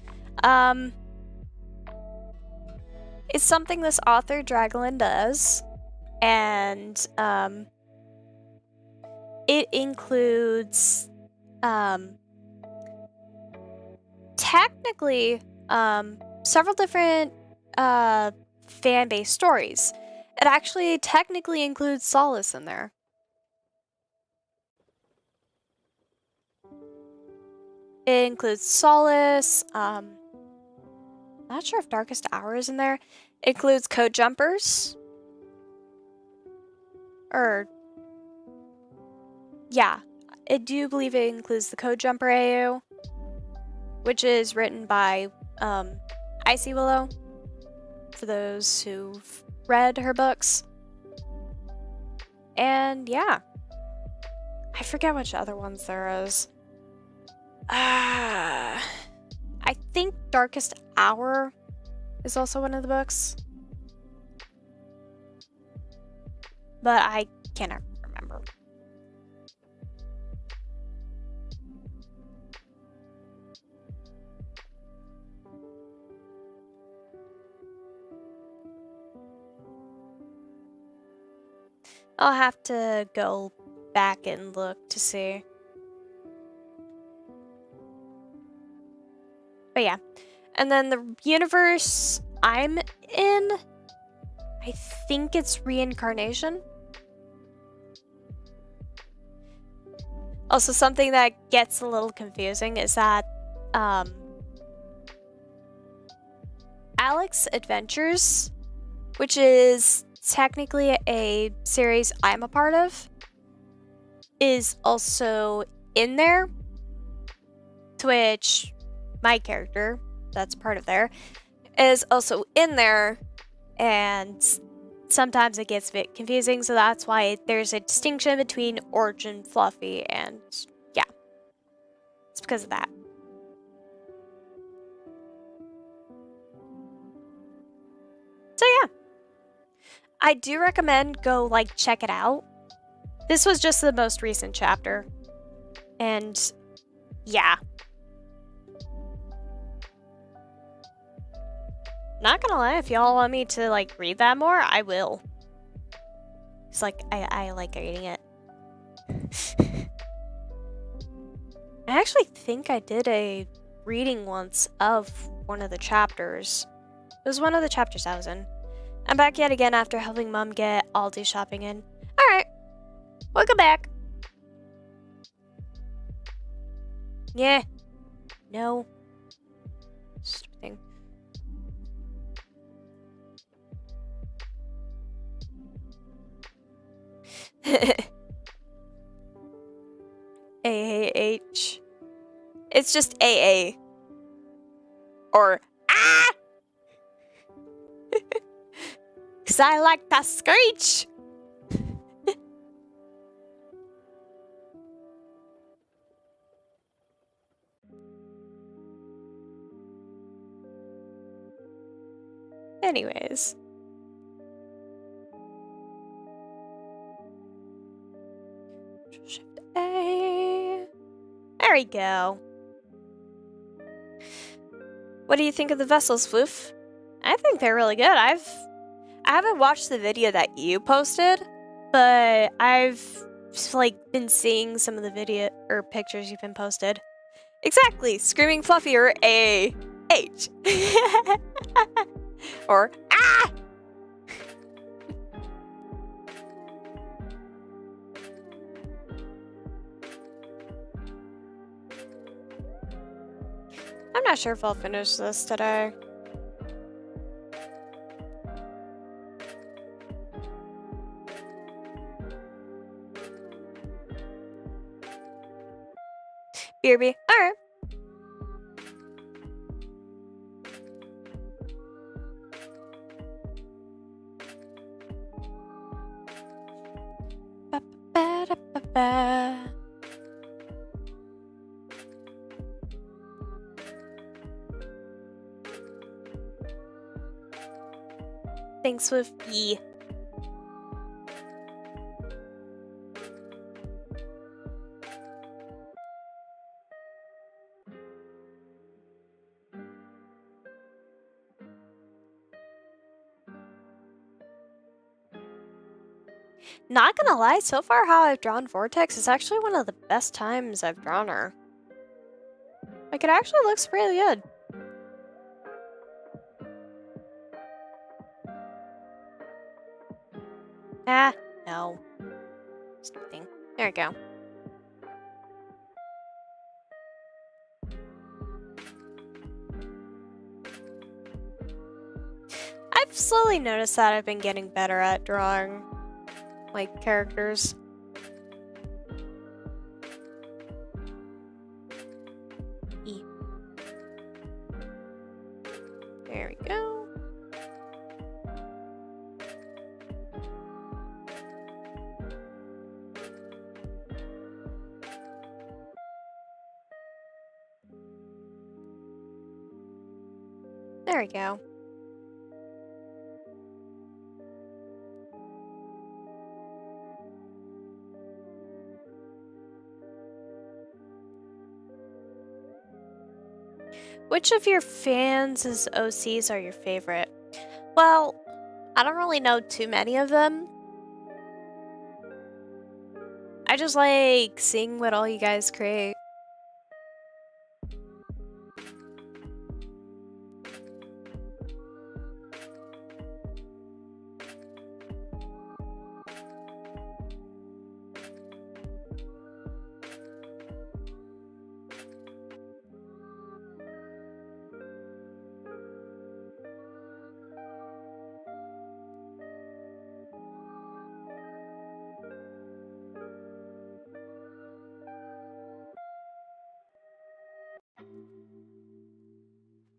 S2: it's something this author, Draglin, does, and it includes technically several different fan-based stories. It actually technically includes Solace in there. It includes Solace, not sure if Darkest Hour is in there. It includes Code Jumpers. Yeah, I do believe it includes the Code Jumper AU, which is written by Icy Willow, for those who've read her books. And yeah, I forget which other ones there is. I think Darkest Hour is also one of the books, but I cannot remember. I'll have to go back and look to see. But yeah. And then the universe I'm in, I think it's Reincarnation. Also, something that gets a little confusing is that Alex Adventures, which is technically a series I'm a part of, is also in there, to which my character, that's part of there, is also in there, and sometimes it gets a bit confusing, so that's why there's a distinction between Orange and Fluffy, and yeah, it's because of that. So yeah, I do recommend go check it out. This was just the most recent chapter, and yeah. Not gonna lie, if y'all want me to read that more, I will. It's I like reading it. I actually think I did a reading once of one of the chapters. It was one of the chapters I was in. I'm back yet again after helping Mom get Aldi shopping in. Alright, welcome back. Yeah. No. Stupid thing. AAH. It's just AA. Or ah! Cause I like to screech. Anyways. Shift A. There we go. What do you think of the vessels, Floof? I think they're really good. I haven't watched the video that you posted, but I've like been seeing some of the video or pictures you've been posted. Exactly, Screaming Fluffy or AH. Or ah! I'm not sure if I'll finish this today. BRB. Alright. Ba-ba-da-ba-ba. Thanks with E. Not gonna lie, so far how I've drawn Vortex is actually one of the best times I've drawn her. Like, it actually looks really good. Ah, no. Stupid thing. There we go. I've slowly noticed that I've been getting better at drawing, like, characters. E. There we go. There we go. Which of your fans' OCs are your favorite? Well, I don't really know too many of them. I just like seeing what all you guys create.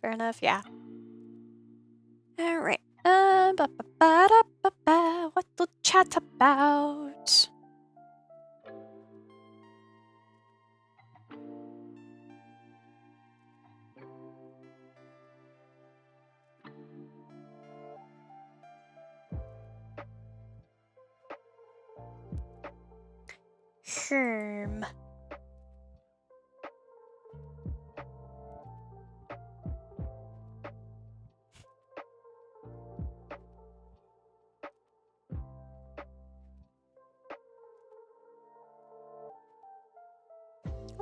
S2: Fair enough, yeah. Alright. What to chat about? Herm.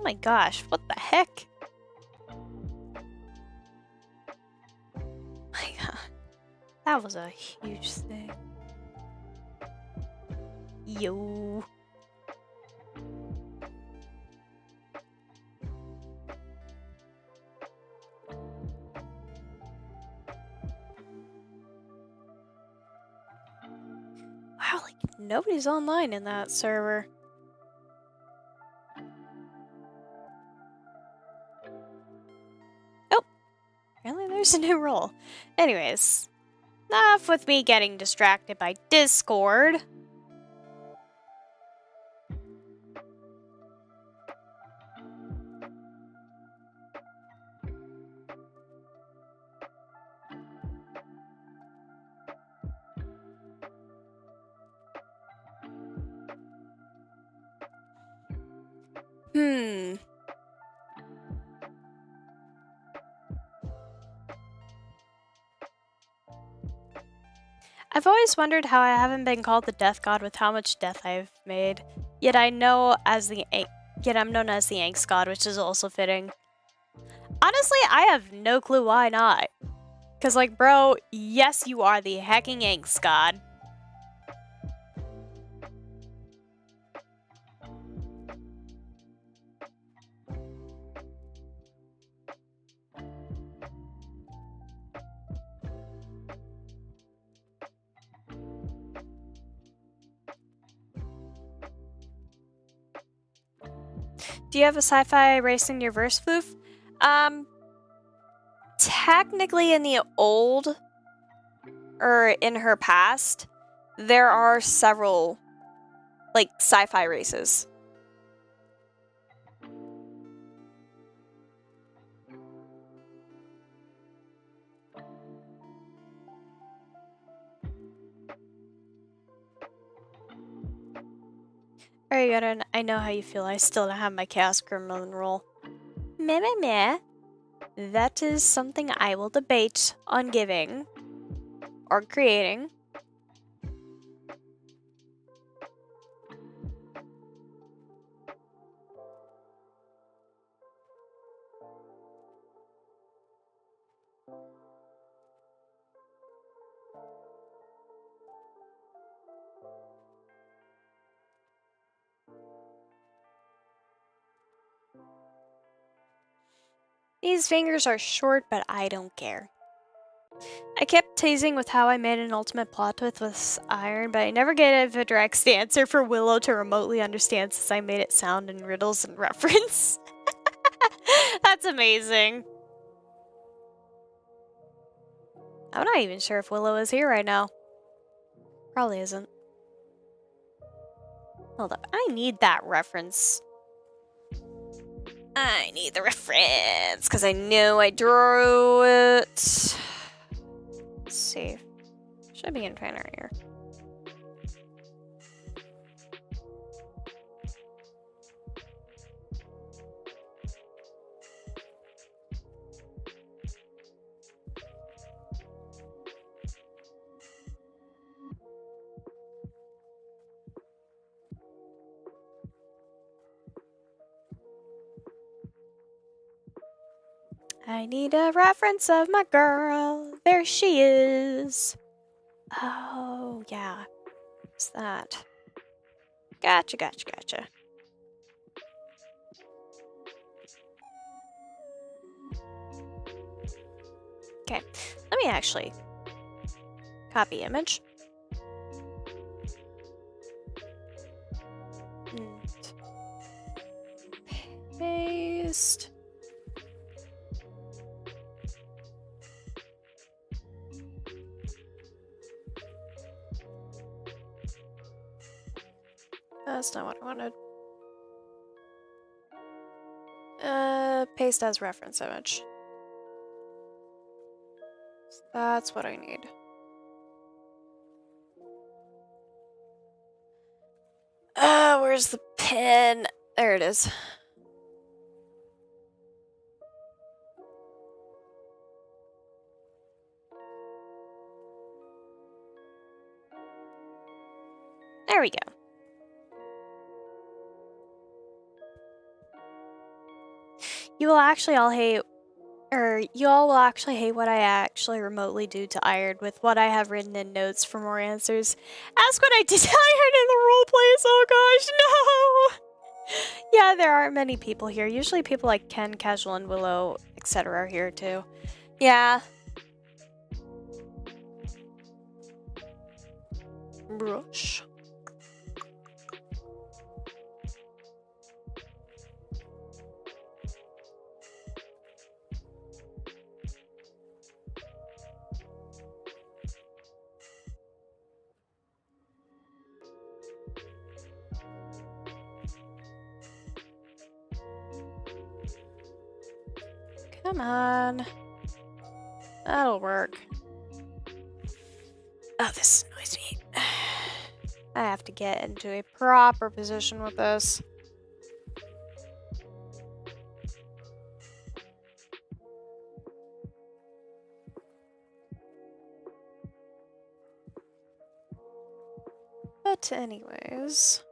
S2: Oh my gosh, what the heck? My god. That was a huge thing. Yo. Wow, like nobody's online in that server. Oh, apparently there's a new role. Anyways, enough with me getting distracted by Discord. I've always wondered how I haven't been called the Death God with how much death I've made. Yet I'm known as the Angst God, which is also fitting. Honestly, I have no clue why not. Cause like, bro, yes, you are the hecking Angst God. Do you have a sci-fi race in your verse, Floof? Technically in the old, or in her past, there are several, like, sci-fi races. Alright, Yoda, I know how you feel. I still don't have my Chaos Gremlin roll. Meh meh meh. That is something I will debate on giving. Or creating. These fingers are short, but I don't care. I kept teasing with how I made an ultimate plot twist with iron, but I never get a direct answer for Willow to remotely understand since I made it sound in riddles and reference. That's amazing. I'm not even sure if Willow is here right now. Probably isn't. Hold up, I need that reference. I need the reference, because I know I drew it. Let's see. Should be in trainer here. I need a reference of my girl. There she is. Oh, yeah. What's that? Gotcha, gotcha, gotcha. Okay, let me actually copy image. And paste. That's not what I wanted. Paste as reference image. That's what I need. Where's the pen? There it is. There we go. You will actually all hate, or you all will actually hate what I actually remotely do to Iron with what I have written in notes for more answers. Ask what I did to Iron in the roleplays. Oh gosh, no! Yeah, there aren't many people here. Usually people like Ken, Casual, and Willow, etc. are here too. Yeah. Brush. Come on. That'll work. Oh, this annoys me. I have to get into a proper position with this. But anyways...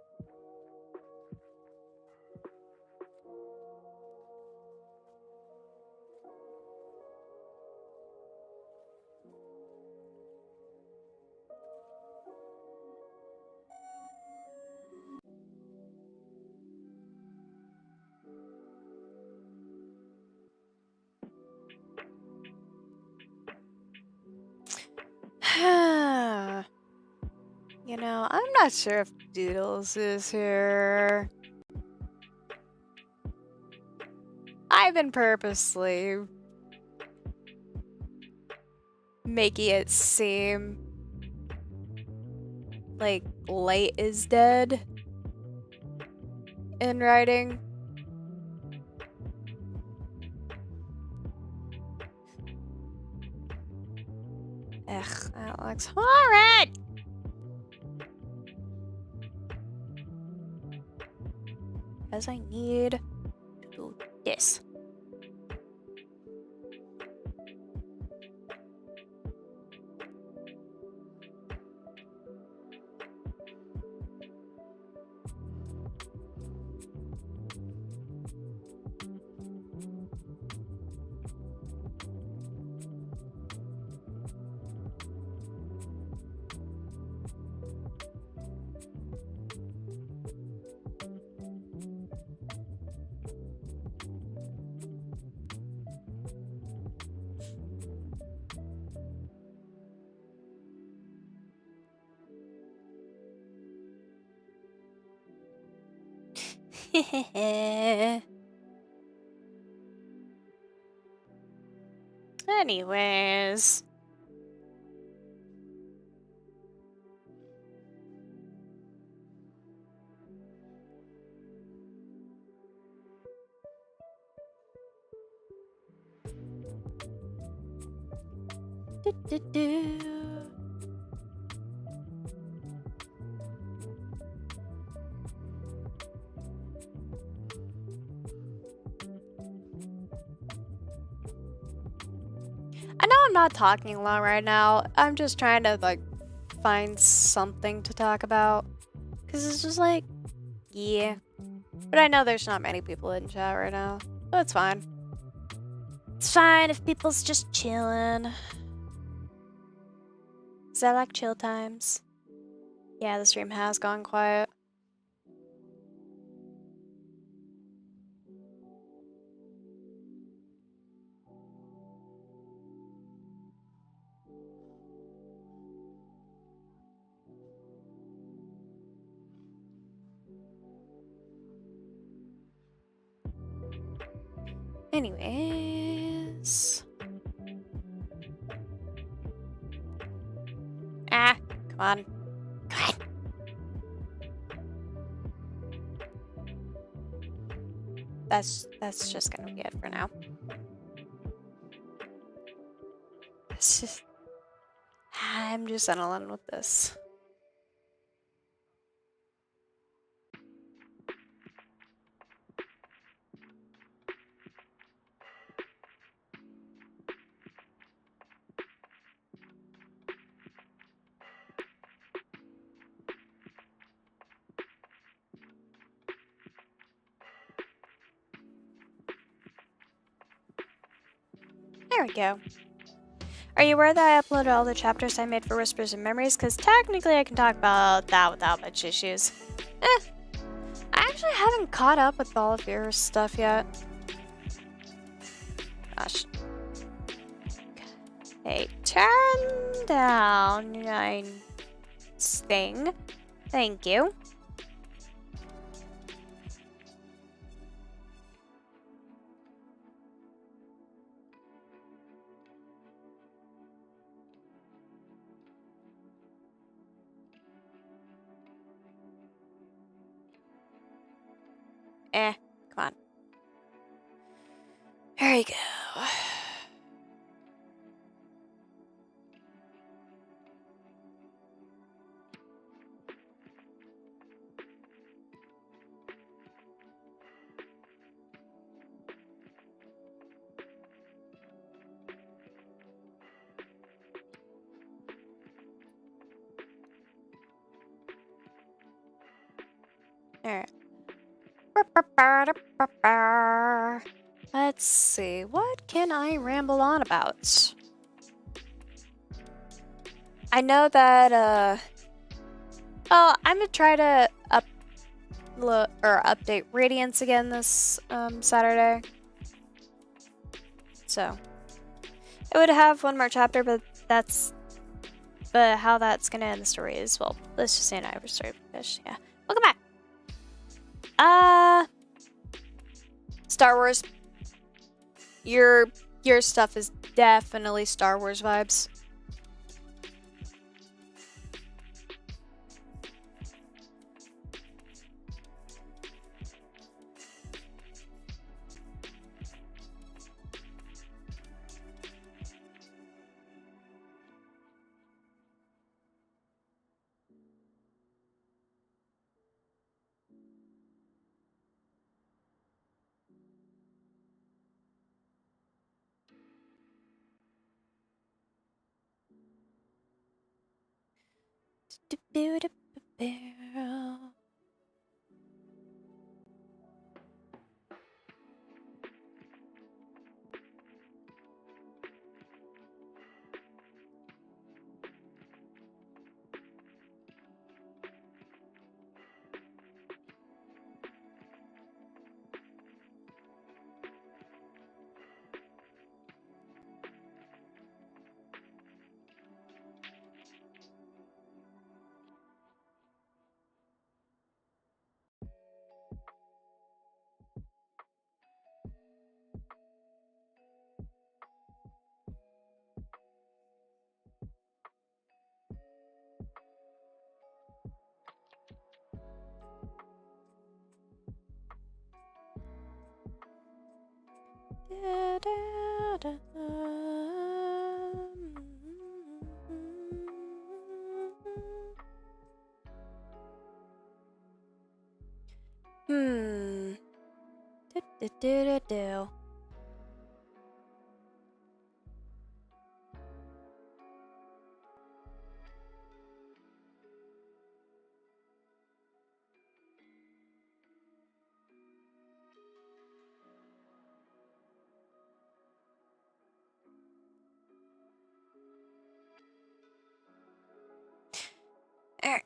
S2: You know, I'm not sure if Doodles is here. I've been purposely making it seem like Light is dead in writing. Ugh, that looks horrid! Because I need to do this. Anyways. Do-do-do. I know I'm not talking a lot right now. I'm just trying to, like, find something to talk about. Because it's just like, yeah. But I know there's not many people in chat right now. But it's fine. It's fine if people's just chilling. Is that like chill times? Yeah, the stream has gone quiet. Anyways. Ah, come on. Come on. That's just gonna be it for now. It's just... I'm just settling with this. There we go. Are you aware that I uploaded all the chapters I made for Whispers and Memories? Because technically I can talk about that without much issues. I actually haven't caught up with all of your stuff yet. Gosh. Okay, turn down your thing. Thank you. Come on. There you go. Alright. Let's see, what can I ramble on about? I know that, well, I'm gonna try to update Radiance again this, Saturday. So, it would have one more chapter, but how that's gonna end the story is, well, let's just say an Irish story fish, yeah. Welcome back! Star Wars. Your stuff is definitely Star Wars vibes. Do. Alright.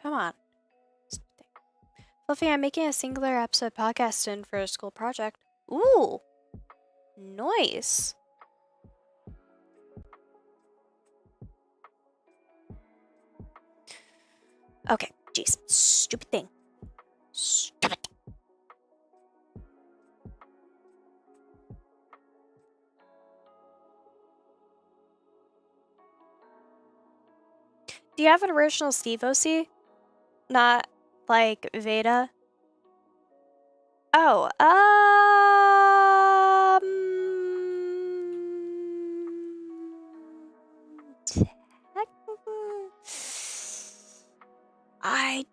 S2: Come on. Fluffy, I'm making a singular episode podcast in for a school project. Ooh. Nice. Okay, jeez. Stupid thing. Stop it. Do you have an original Steve OC? Not like Veda? Oh, I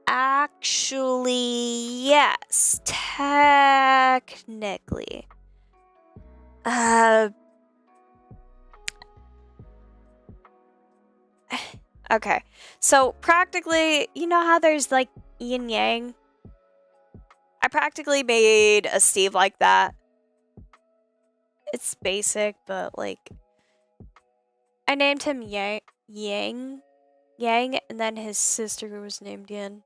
S2: actually, yes, technically. Okay. So practically, you know how there's like yin yang? I practically made a Steve like that. It's basic, but like I named him Yang, and then his sister was named Yin.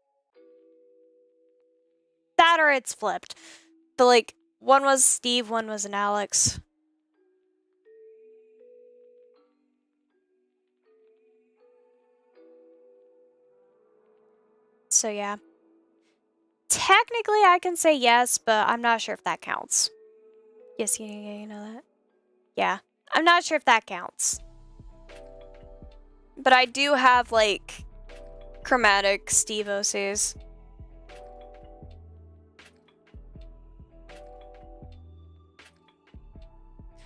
S2: That or it's flipped. But like one was Steve, one was an Alex. So yeah. Technically I can say yes, but I'm not sure if that counts. Yes, you know that? Yeah. I'm not sure if that counts. But I do have like chromatic Steve OCs.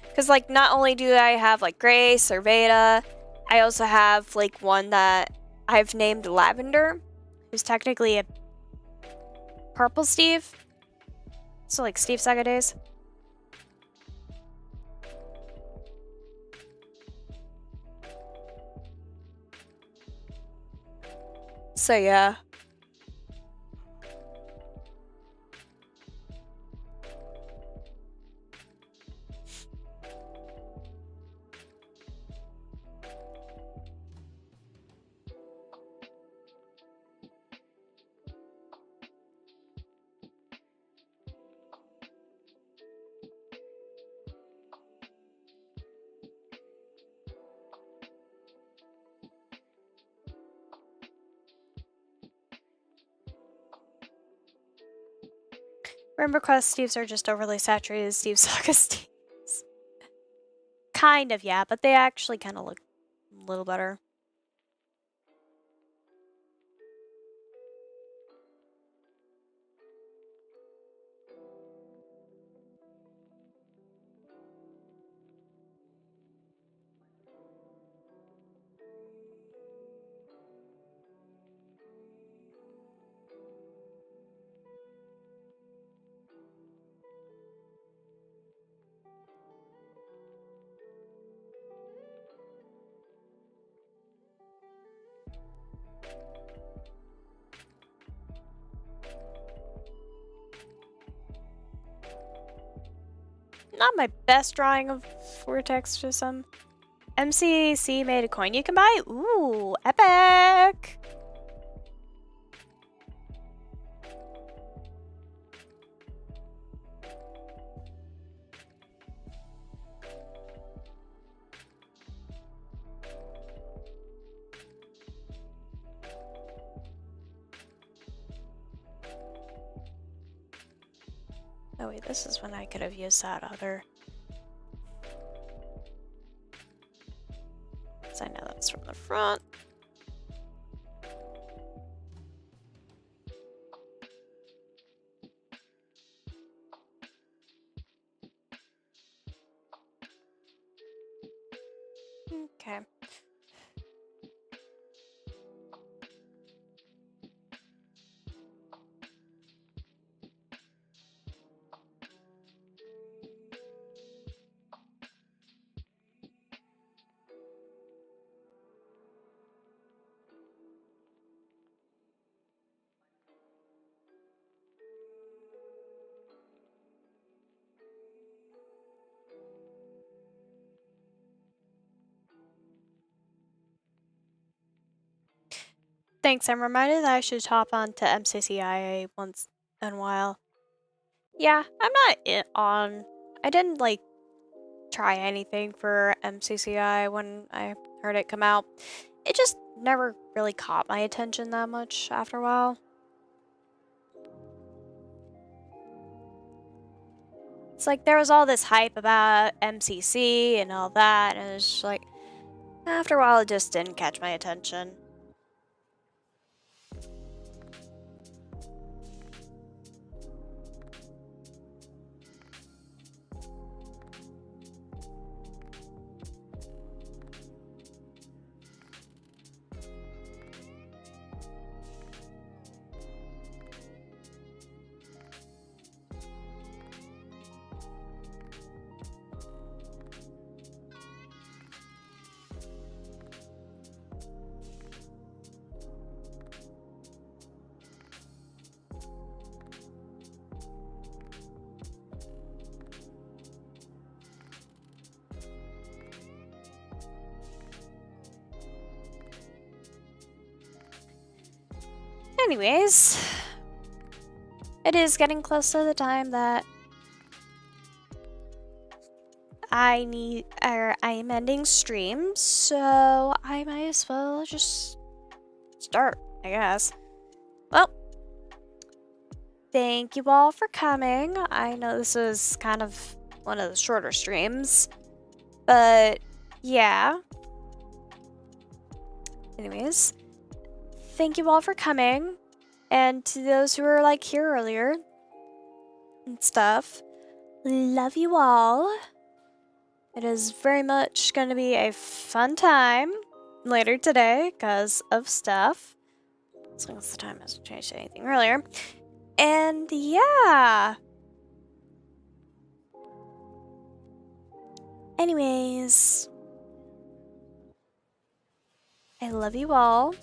S2: Because like not only do I have like Grace or Veda, I also have like one that I've named Lavender, who's technically a purple Steve. So like Steve Saga days. So yeah. Rainbow Quest Steves are just overly saturated Steve Saga Steves. Kind of, yeah, but they actually kind of look a little better. Not my best drawing of Vortex for some. MCC made a coin you can buy? Ooh, epic! Oh wait, this is when I could have used that other. So I know that's from the front. Okay. Thanks, I'm reminded that I should hop on to MCCIA once in a while. Yeah, I'm not I didn't, like, try anything for MCCI when I heard it come out. It just never really caught my attention that much after a while. It's like there was all this hype about MCC and all that, and it's just like, after a while it just didn't catch my attention. Anyways, it is getting close to the time that I am ending stream, so I might as well just start, I guess. Well, thank you all for coming. I know this was kind of one of the shorter streams, but yeah. Anyways, thank you all for coming, and to those who were like here earlier and stuff, love you all. It is very much going to be a fun time later today because of stuff. As long as the time hasn't changed anything earlier. And yeah. Anyways, I love you all.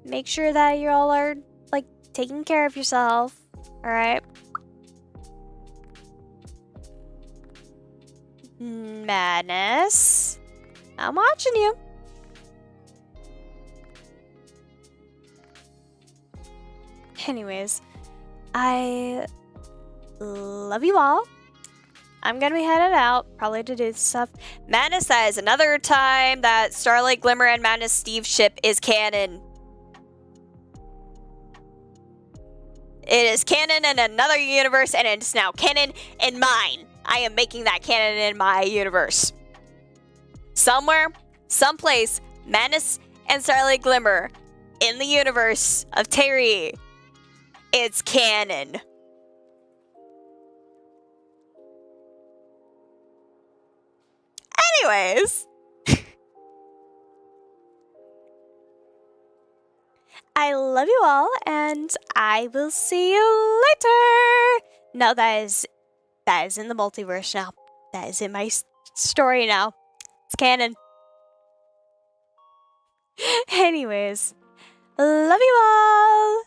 S2: Make sure that you all are, like, taking care of yourself. Alright? Madness. I'm watching you. Anyways, I love you all. I'm gonna be headed out, probably to do stuff. Madness, that is another time that Starlight Glimmer and Madness Steve ship is canon. It is canon in another universe, and it's now canon in mine. I am making that canon in my universe. Somewhere, someplace, Madness and Starlight Glimmer in the universe of Terry. It's canon. Anyways. I love you all, and I will see you later. No, that is in the multiverse now. That is in my story now. It's canon. Anyways, love you all.